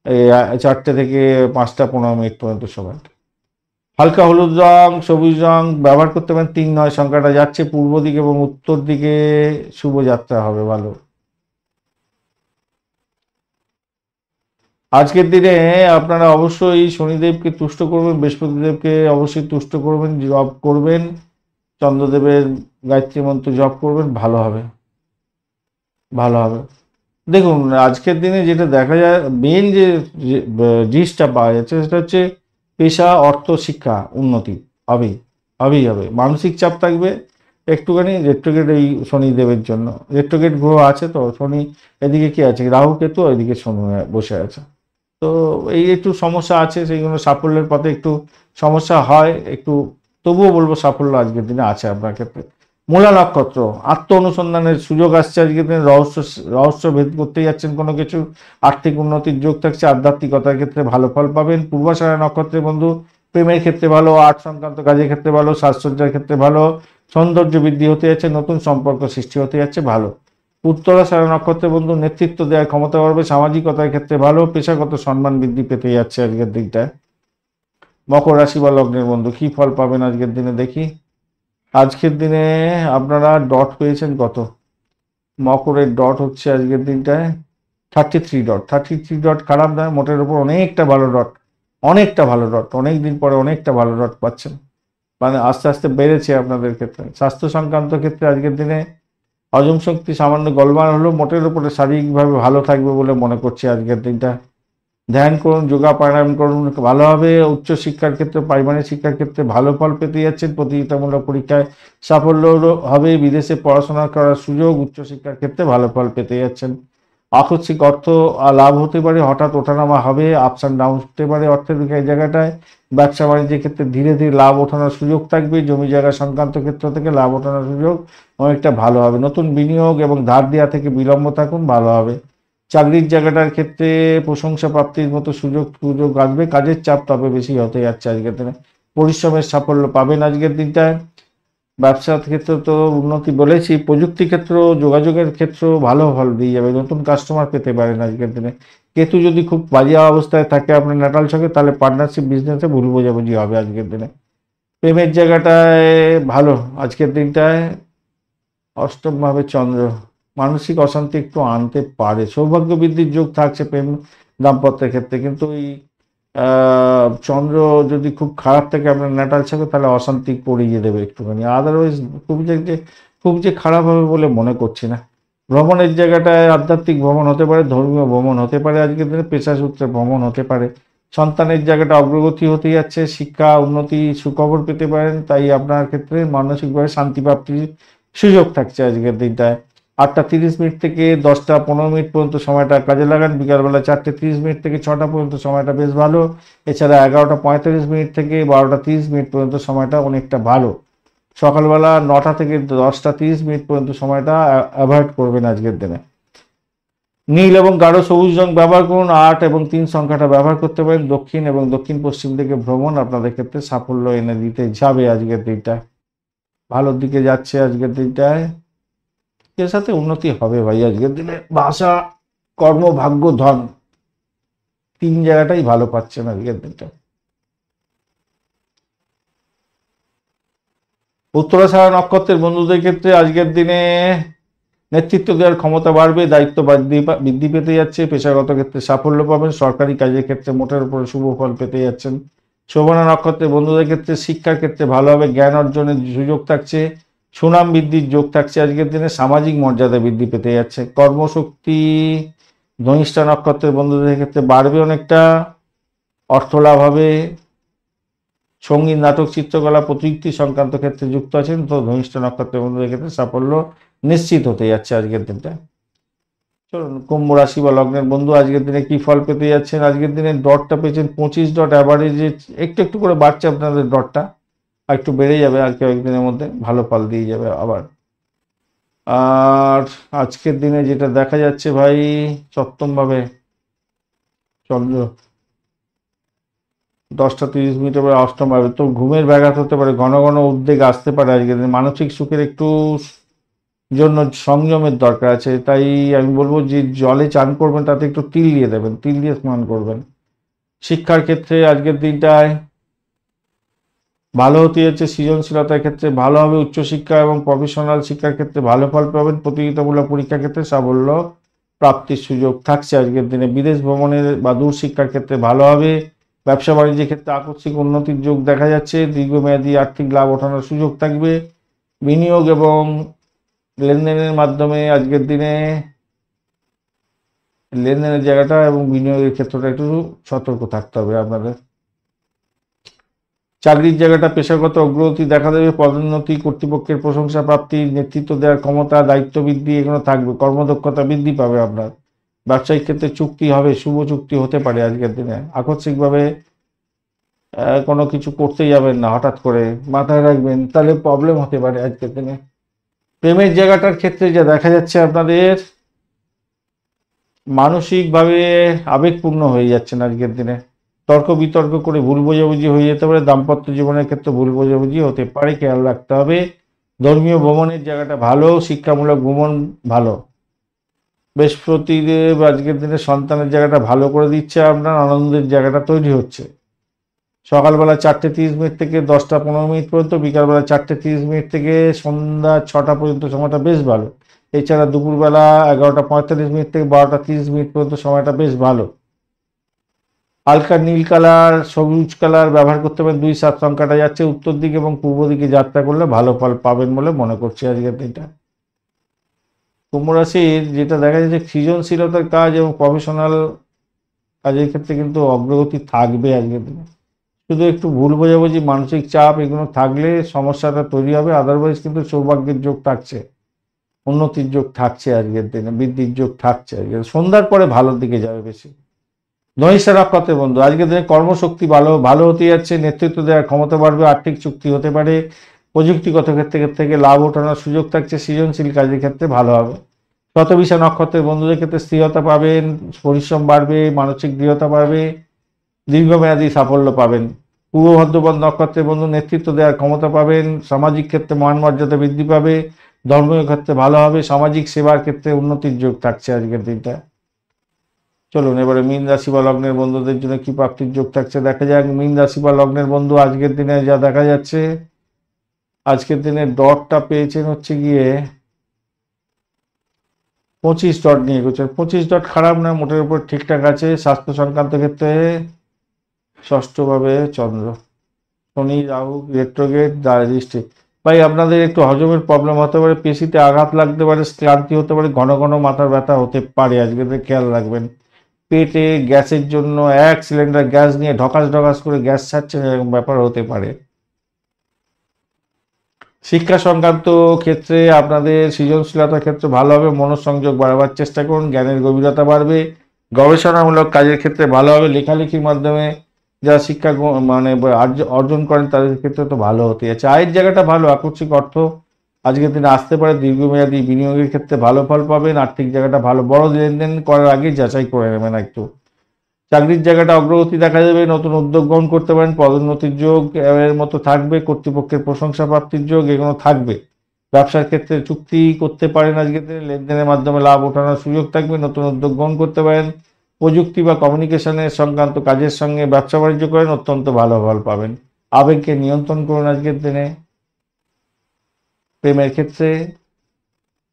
এই 4টে থেকে 5:15 পর্যন্ত সময়টা হালকা হলুদ রং, সবুজ রং ব্যবহার করতে পারেন। 3-9 সংখ্যাটা যাচ্ছে। পূর্ব দিকে এবং উত্তর দিকে শুভযাত্রা হবে, ভালো। আজকের দিনে আপনারা অবশ্যই শনিদেবকে তুষ্ট করবেন, বৃহস্পতিদেবকে অবশ্যই তুষ্ট করবেন, জপ করবেন, চন্দ্রদেবের গায়ত্রী মন্ত্র জপ করবেন, ভালো হবে, ভালো হবে। দেখুন আজকের দিনে যেটা দেখা যায়, মেন যে জিনিসটা পাওয়া যাচ্ছে সেটা হচ্ছে পেশা, অর্থ, শিক্ষা, উন্নতি হবেই, হবেই হবে। মানসিক চাপ থাকবে একটুখানি, রেট্রোগেট এই শনিদেবের জন্য। রেট্রোগেট গ্রহ আছে তো, শনি এদিকে কি আছে, রাহু কেতু, এদিকে শনি বসে আছে। তো এই একটু সমস্যা আছে, সেইগুলো সাফল্যের পথে একটু সমস্যা হয় একটু, তবুও বলবো সাফল্য আজকের দিনে আছে আপনার ক্ষেত্রে। মূলা নক্ষত্র, আত্ম অনুসন্ধানের সুযোগ আসছে আজকের দিনে। রহস্য ভেদ করতে যাচ্ছেন কোনো কিছু, আর্থিক উন্নতির যোগ থাকছে। আধ্যাত্মিকতার ক্ষেত্রে ভালো ফল পাবেন। পূর্বাষাঢ়া নক্ষত্রের বন্ধু, প্রেমের ক্ষেত্রে ভালো, আর্ট সংক্রান্ত কাজের ক্ষেত্রে ভালো, সাজসজ্জার ক্ষেত্রে ভালো, সৌন্দর্য বৃদ্ধি হতে যাচ্ছে, নতুন সম্পর্ক সৃষ্টি হতে যাচ্ছে, ভালো। উত্তরাষাঢ়া নক্ষত্রের বন্ধু, নেতৃত্ব দেওয়ার ক্ষমতা বাড়বে, সামাজিকতার ক্ষেত্রে ভালো, পেশাগত সম্মান বৃদ্ধি পেতে যাচ্ছে আজকের দিনটায়। মকর রাশি বা লগ্নের বন্ধু, কি ফল পাবেন আজকের দিনে দেখি। আজকের দিনে আপনারা ডট পেয়েছেন কত? মকরের ডট হচ্ছে আজকের দিনটায় 33 ডট। 33 ডট খারাপ নয়, মোটের উপর অনেকটা ভালো ডট, অনেকটা ভালো ডট। অনেক দিন পরে অনেকটা ভালো ডট পাচ্ছেন, মানে আস্তে আস্তে বেড়েছে আপনাদের ক্ষেত্রে। স্বাস্থ্য সংক্রান্ত ক্ষেত্রে আজকের দিনে হজম শক্তি সামান্য গলমাল হলেও মোটের উপরে শারীরিকভাবে ভালো থাকবে বলে মনে করছি আজকের দিনটা। ধ্যান করুন, যোগা প্রাণায়াম করুন, ভালো হবে। উচ্চশিক্ষার ক্ষেত্রে, প্রাইমারি শিক্ষার ক্ষেত্রে ভালো ফল পেতে যাচ্ছেন। প্রতিযোগিতামূলক পরীক্ষায় সাফল্য হবে, বিদেশে পড়াশোনা করার সুযোগ, উচ্চশিক্ষার ক্ষেত্রে ভালো ফল পেতে যাচ্ছেন। আকস্মিক অর্থ লাভ হতে পারে, হঠাৎ ওঠানামা হবে, আপস অ্যান্ড ডাউন হতে পারে অর্থের এই জায়গাটায়। ব্যবসা বাণিজ্যের ক্ষেত্রে ধীরে ধীরে লাভ ওঠানোর সুযোগ থাকবে। জমি জায়গা সংক্রান্ত ক্ষেত্র থেকে লাভ ওঠানোর সুযোগ অনেকটা ভালো হবে। নতুন বিনিয়োগ এবং ধার দেওয়া থেকে বিলম্ব থাকুন, ভালো হবে। চাকরির জায়গাটার ক্ষেত্রে প্রশংসা প্রাপ্তির মতো সুযোগ আসবে। কাজের চাপ তবে বেশি হতে যাচ্ছে আজকের দিনে। পরিশ্রমের সাফল্য পাবেন আজকের দিনটায়। ব্যবসার ক্ষেত্রে তো উন্নতি বলেছি, প্রযুক্তি ক্ষেত্র, যোগাযোগের ক্ষেত্র ভালো ফল দিয়ে যাবে, নতুন কাস্টমার পেতে পারেন আজকের দিনে। কেতু যদি খুব বাজে অবস্থায় থাকে আপনার ন্যাটাল ছকে, তাহলে পার্টনারশিপ বিজনেসে ভুল বোঝাবুঝি হবে আজকের দিনে। প্রেমের জায়গাটায় ভালো আজকের দিনটায়। অষ্টমভাবে চন্দ্র, মানসিক অশান্তি একটু আনতে পারে। সৌভাগ্য বৃদ্ধির যোগ থাকছে প্রেম দাম্পত্যের ক্ষেত্রে, কিন্তু ওই চন্দ্র যদি খুব খারাপ থাকে আপনার ন্যাটাল থাকে, তাহলে অশান্তি পড়িয়ে দেবে একটুখানি। আদারওয়াইজ খুব যে খারাপ হবে বলে মনে করছি না। ভ্রমণের জায়গাটায় আধ্যাত্মিক ভ্রমণ হতে পারে, ধর্মীয় ভ্রমণ হতে পারে, আজকের দিনে পেশাসূত্রে ভ্রমণ হতে পারে। সন্তানের জায়গাটা অগ্রগতি হতে যাচ্ছে, শিক্ষা উন্নতি সুখবর পেতে পারেন, তাই আপনার ক্ষেত্রে মানসিকভাবে শান্তি প্রাপ্তির সুযোগ থাকছে আজকের দিনটায়। 8টা 30 মিনিট থেকে 10টা 15 মিনিট পর্যন্ত সময়টা কাজে লাগান। বিকালবেলা 4টে 30 মিনিট থেকে 6টা পর্যন্ত সময়টা বেশ ভালো। এছাড়া 11টা 45 মিনিট থেকে 12টা 30 মিনিট পর্যন্ত সময়টা অনেকটা ভালো। সকালবেলা 9টা থেকে 10টা 30 মিনিট পর্যন্ত সময়টা অ্যাভয়েড করবেন আজকের দিনে। নীল এবং গাঢ় সবুজ রং ব্যবহার করুন। 8 এবং 3 সংখ্যাটা ব্যবহার করতে পারেন। দক্ষিণ এবং দক্ষিণ পশ্চিম দিকে ভ্রমণ আপনাদের ক্ষেত্রে সাফল্য এনে দিতে যাবে আজকের দিনটা। ভালোর দিকে যাচ্ছে আজকের দিনটায়। এর সাথে উন্নতি হবে ভাই আজকের দিনে। ভাষা, কর্ম, ভাগ্য, ধন, 3 জায়গাটাই ভালো পাচ্ছেন আজকের দিনটা। উত্তরাষাঢ়া নক্ষত্রের বন্ধুদের ক্ষেত্রে আজকের দিনে নেতৃত্ব দেওয়ার ক্ষমতা বাড়বে, দায়িত্ব বৃদ্ধি পেতে যাচ্ছে। পেশাগত ক্ষেত্রে সাফল্য পাবেন, সরকারি কাজের ক্ষেত্রে মোটের উপরে শুভ ফল পেতে যাচ্ছেন। শোভনা নক্ষত্রের বন্ধুদের ক্ষেত্রে শিক্ষার ক্ষেত্রে ভালো হবে, জ্ঞান অর্জনের সুযোগ থাকছে, সুনাম বৃদ্ধির যোগ থাকছে আজকের দিনে, সামাজিক মর্যাদা বৃদ্ধি পেতে যাচ্ছে। কর্মশক্তি ধনিষ্ঠা নক্ষত্রের বন্ধুদের ক্ষেত্রে বাড়বে অনেকটা, অর্থ লাভ হবে। সঙ্গীত, নাটক, চিত্রকলা, প্রযুক্তি সংক্রান্ত ক্ষেত্রে যুক্ত আছেন তো ধনিষ্ঠ নক্ষত্রের বন্ধুদের ক্ষেত্রে সাফল্য নিশ্চিত হতে যাচ্ছে আজকের দিনটা। চলুন, কুম্ভ রাশি বা লগ্নের বন্ধু আজকের দিনে কি ফল পেতে যাচ্ছেন। আজকের দিনে ডটটা পেয়েছেন 25 ডট, অ্যাভারেজে একটু একটু করে বাড়ছে আপনাদের ডটটা, আর একটু বেড়ে যাবে আর কয়েকদিনের মধ্যে, ভালো ফল দিয়ে যাবে আবার। আর আজকের দিনে যেটা দেখা যাচ্ছে ভাই, সপ্তমভাবে চন্দ্র 10টা 30 মিনিটের পরে অষ্টম ভাবে, তো ঘুমের ব্যাঘাত হতে পারে, ঘন ঘন উদ্বেগ আসতে পারে আজকের দিনে। মানসিক সুখের একটু জন্য সংযমের দরকার আছে, তাই আমি বলবো যে জলে চান করবেন তাতে একটু তিল দিয়ে দেবেন, তিল দিয়ে স্নান করবেন। শিক্ষার ক্ষেত্রে আজকের দিনটায় ভালো হতে যাচ্ছে, সৃজনশীলতার ক্ষেত্রে ভালো হবে, উচ্চশিক্ষা এবং প্রফেশনাল শিক্ষার ক্ষেত্রে ভালো ফল পাবেন, প্রতিযোগিতামূলক পরীক্ষার ক্ষেত্রে সাফল্য প্রাপ্তির সুযোগ থাকছে আজকের দিনে। বিদেশ ভ্রমণের বা দূর শিক্ষার ক্ষেত্রে ভালো হবে, ব্যবসা বাণিজ্যের ক্ষেত্রে আকস্মিক উন্নতির যোগ দেখা যাচ্ছে, দীর্ঘমেয়াদী আর্থিক লাভ ওঠানোর সুযোগ থাকবে। বিনিয়োগ এবং লেনদেনের মাধ্যমে আজকের দিনে লেনদেনের জায়গাটা এবং বিনিয়োগের ক্ষেত্রটা একটু সতর্ক থাকতে হবে আপনাদের। চাকরির জায়গাটা পেশাগত অগ্রগতি দেখা দেবে, পদোন্নতি, কর্তৃপক্ষের প্রশংসা প্রাপ্তি, নেতৃত্ব দেওয়ার ক্ষমতা, দায়িত্ব বৃদ্ধি এগুলো থাকবে, কর্মদক্ষতা বৃদ্ধি পাবে আপনার। ব্যবসায়িক ক্ষেত্রে চুক্তি হবে, শুভ চুক্তি হতে পারে আজকের দিনে। আকস্মিকভাবে কোনো কিছু করতে যাবেন না হঠাৎ করে, মাথায় রাখবেন, তাহলে প্রবলেম হতে পারে আজকের দিনে। প্রেমের জায়গাটার ক্ষেত্রে যা দেখা যাচ্ছে আপনাদের মানসিকভাবে আবেগপূর্ণ হয়ে যাচ্ছেন আজকের দিনে। তর্ক বিতর্ক করে ভুল বোঝাবুঝি হয়ে যেতে পারে, দাম্পত্য জীবনের ক্ষেত্রে ভুল বোঝাবুঝি হতে পারে, খেয়াল রাখতে হবে। ধর্মীয় ভ্রমণের জায়গাটা ভালো, শিক্ষামূলক ভ্রমণ ভালো। বৃহস্পতিদেব আজকের দিনে সন্তানের জায়গাটা ভালো করে দিচ্ছে, আপনার আনন্দের জায়গাটা তৈরি হচ্ছে। সকালবেলা 4টে 30 মিনিট থেকে 10টা 15 মিনিট পর্যন্ত, বিকালবেলা 4টে 30 মিনিট থেকে সন্ধ্যা 6টা পর্যন্ত সময়টা বেশ ভালো। এছাড়া দুপুরবেলা 11টা 45 মিনিট থেকে 12টা 30 মিনিট পর্যন্ত সময়টা বেশ ভালো। হালকা নীল কালার, সবুজ কালার ব্যবহার করতে পারেন। 2 7 সংখ্যাটা যাচ্ছে উত্তর দিকে এবং পূর্ব দিকে যাত্রা করলে ভালো ফল পাবেন বলে মনে করছি আজকের দিনটা। কুম্ভ রাশির যেটা দেখা যাচ্ছে সৃজনশীলতার কাজ এবং প্রফেশনাল কাজের ক্ষেত্রে কিন্তু অগ্রগতি থাকবে আজকের দিনে। শুধু একটু ভুল বোঝাবুঝি, মানসিক চাপ এগুলো থাকলে সমস্যাটা তৈরি হবে, আদারওয়াইজ কিন্তু সৌভাগ্যের যোগ থাকছে, উন্নতির যোগ থাকছে আজকের দিনে, বৃদ্ধির যোগ থাকছে আজকের। সন্ধ্যার পরে ভালোর দিকে যাবে বেশি। ধনিষ্ঠা নক্ষত্রের বন্ধু আজকের দিনে কর্মশক্তি ভালো ভালো হতে যাচ্ছে, নেতৃত্ব দেওয়ার ক্ষমতা বাড়বে, আর্থিক চুক্তি হতে পারে, প্রযুক্তিগত ক্ষেত্রে থেকে লাভ ওঠানোর সুযোগ থাকছে, সৃজনশীল কাজের ক্ষেত্রে ভালো হবে। শতবিশা নক্ষত্রের বন্ধুদের ক্ষেত্রে স্থিরতা পাবেন, পরিশ্রম বাড়বে, মানসিক দৃঢ়তা বাড়বে, দীর্ঘমেয়াদী সাফল্য পাবেন। পূর্ব ভদ্রপদ নক্ষত্রের বন্ধু নেতৃত্ব দেওয়ার ক্ষমতা পাবেন, সামাজিক ক্ষেত্রে মান মর্যাদা বৃদ্ধি পাবে, ধর্মীয় ক্ষেত্রে ভালো হবে, সামাজিক সেবার ক্ষেত্রে উন্নতির যোগ থাকছে আজকের দিনটা। চলুন এবারে মীন রাশি বা লগ্নের বন্ধুদের জন্য কি প্রাপ্তির যোগ থাকছে দেখা যাক। মীন রাশি বা লগ্নের বন্ধু আজকের দিনে যা দেখা যাচ্ছে, আজকের দিনে ডটটা পেয়েছেন হচ্ছে গিয়ে 25 ডট নিয়ে এগোচ্ছে। 25 ডট খারাপ না, মোটের উপর ঠিকঠাক আছে। স্বাস্থ্য সংক্রান্ত ক্ষেত্রে ষষ্ঠভাবে চন্দ্র, শনি রাহু রেট্রোগেট দৃষ্টি। ভাই আপনাদের একটু হজমের প্রবলেম হতে পারে, পেশিতে আঘাত লাগতে পারে, ক্লান্তি হতে পারে, ঘন ঘন মাথার ব্যথা হতে পারে, আজকে খেয়াল রাখবেন। পেটে গ্যাসের জন্য 1 সিলিন্ডার গ্যাস নিয়ে ঢকাস ঢকাস করে গ্যাস ছাড়ছে, এরকম ব্যাপার হতে পারে। শিক্ষা সংক্রান্ত ক্ষেত্রে আপনাদের সৃজনশীলতার ক্ষেত্রে ভালো হবে, মনোসংযোগ বাড়াবার চেষ্টা করুন, জ্ঞানের গভীরতা বাড়বে, গবেষণামূলক কাজের ক্ষেত্রে ভালো হবে, লেখালেখির মাধ্যমে যারা শিক্ষা মানে অর্জন করেন তাদের ক্ষেত্রে তো ভালো হতে যাচ্ছে। আয়ের জায়গাটা ভালো, আকস্মিক অর্থ আজকের দিনে আসতে পারে, দীর্ঘমেয়াদী বিনিয়োগের ক্ষেত্রে ভালো ফল পাবেন, আর্থিক জায়গাটা ভালো, বড় লেনদেন করার আগে যাচাই করে নেবেন একটু। চাকরির জায়গাটা অগ্রগতি দেখা যাবে, নতুন উদ্যোগ গ্রহণ করতে পারেন, পদোন্নতির যোগ এর মতো থাকবে, কর্তৃপক্ষের প্রশংসা প্রাপ্তির যোগ এগুলো থাকবে। ব্যবসার ক্ষেত্রে চুক্তি করতে পারেন, আজকের দিনে লেনদেনের মাধ্যমে লাভ ওঠানোর সুযোগ থাকবে, নতুন উদ্যোগ গ্রহণ করতে পারেন, প্রযুক্তি বা কমিউনিকেশনের সংক্রান্ত কাজের সঙ্গে ব্যবসা বাণিজ্য করেন, অত্যন্ত ভালো ফল পাবেন। আবেগকে নিয়ন্ত্রণ করুন আজকের দিনে। প্রেমের ক্ষেত্রে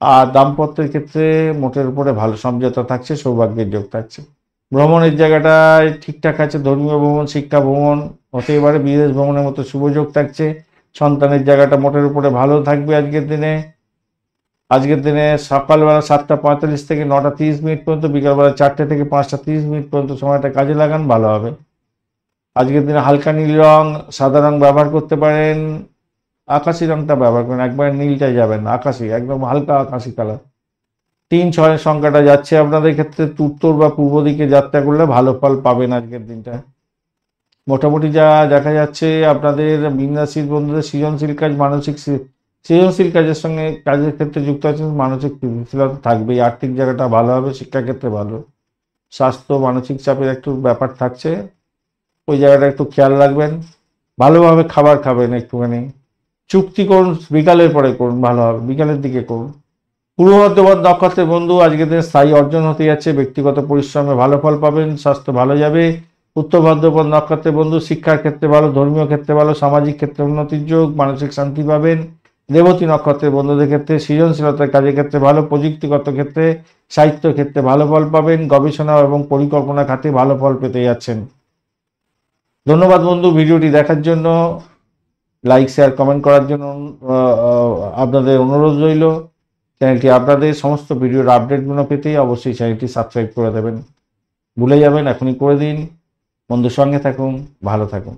আর দাম্পত্যের ক্ষেত্রে মোটের উপরে ভালো সমঝোতা থাকছে, সৌভাগ্যের যোগ থাকছে। ভ্রমণের জায়গাটায় ঠিকঠাক আছে, ধর্মীয় ভ্রমণ, শিক্ষা ভ্রমণ হতেই পারে, বিদেশ ভ্রমণের মতো শুভযোগ থাকছে। সন্তানের জায়গাটা মোটের উপরে ভালো থাকবে আজকের দিনে। আজকের দিনে সকালবেলা 7টা 45 থেকে 9টা 30 মিনিট পর্যন্ত, বিকালবেলা 4টে থেকে 5টা 30 মিনিট পর্যন্ত সময়টা কাজে লাগান, ভালো হবে। আজকের দিনে হালকা নীল রং, সাদা রং ব্যবহার করতে পারেন, আকাশি রংটা ব্যবহার করেন, একবার নীলটাই যাবেন না, আকাশি একদম হালকা আকাশি কালার। 3-6 সংখ্যাটা যাচ্ছে আপনাদের ক্ষেত্রে, উত্তর বা পূর্ব দিকে যাত্রা করলে ভালো ফল পাবেন আজকের দিনটা। মোটামুটি যা দেখা যাচ্ছে আপনাদের মীন রাশির বন্ধুদের সৃজনশীল কাজ, মানসিক সৃজনশীল কাজের সঙ্গে কাজের ক্ষেত্রে যুক্ত আছেন, মানসিক স্থিতিশীলতা থাকবে, আর্থিক জায়গাটা ভালো হবে, শিক্ষাক্ষেত্রে ভালো, স্বাস্থ্য মানসিক চাপের একটু ব্যাপার থাকছে, ওই জায়গাটা একটু খেয়াল রাখবেন। ভালোভাবে খাবার খাবেন, একটুখানি চুক্তি করুন, বিকালের পরে করুন, ভালো হবে, বিকালের দিকে করুন। পূর্ব বর্ধমান নক্ষত্রের বন্ধু আজকের দিনে স্থায়ী অর্জন হতে যাচ্ছে, ব্যক্তিগত পরিশ্রমে ভালো ফল পাবেন, স্বাস্থ্য ভালো যাবে। উত্তর ভাদ্রপদ নক্ষত্রের বন্ধু শিক্ষার ক্ষেত্রে ভালো, ধর্মীয় ক্ষেত্রে ভালো, সামাজিক ক্ষেত্রে উন্নতির যোগ, মানসিক শান্তি পাবেন। রেবতী নক্ষত্রের বন্ধুদের ক্ষেত্রে সৃজনশীলতার কাজের ক্ষেত্রে ভালো, প্রযুক্তিগত ক্ষেত্রে সাহিত্য ক্ষেত্রে ভালো ফল পাবেন, গবেষণা এবং পরিকল্পনা খাতে ভালো ফল পেতে যাচ্ছেন। ধন্যবাদ বন্ধু, ভিডিওটি দেখার জন্য, লাইক শেয়ার কমেন্ট করার জন্য আপনাদের অনুরোধ রইল। চ্যানেলটি আপনাদের সমস্ত ভিডিওর আপডেটগুলো পেতে অবশ্যই চ্যানেলটি সাবস্ক্রাইব করে দেবেন, ভুলে যাবেন এখনই করে দিন। বন্ধুর সঙ্গে থাকুন, ভালো থাকুন।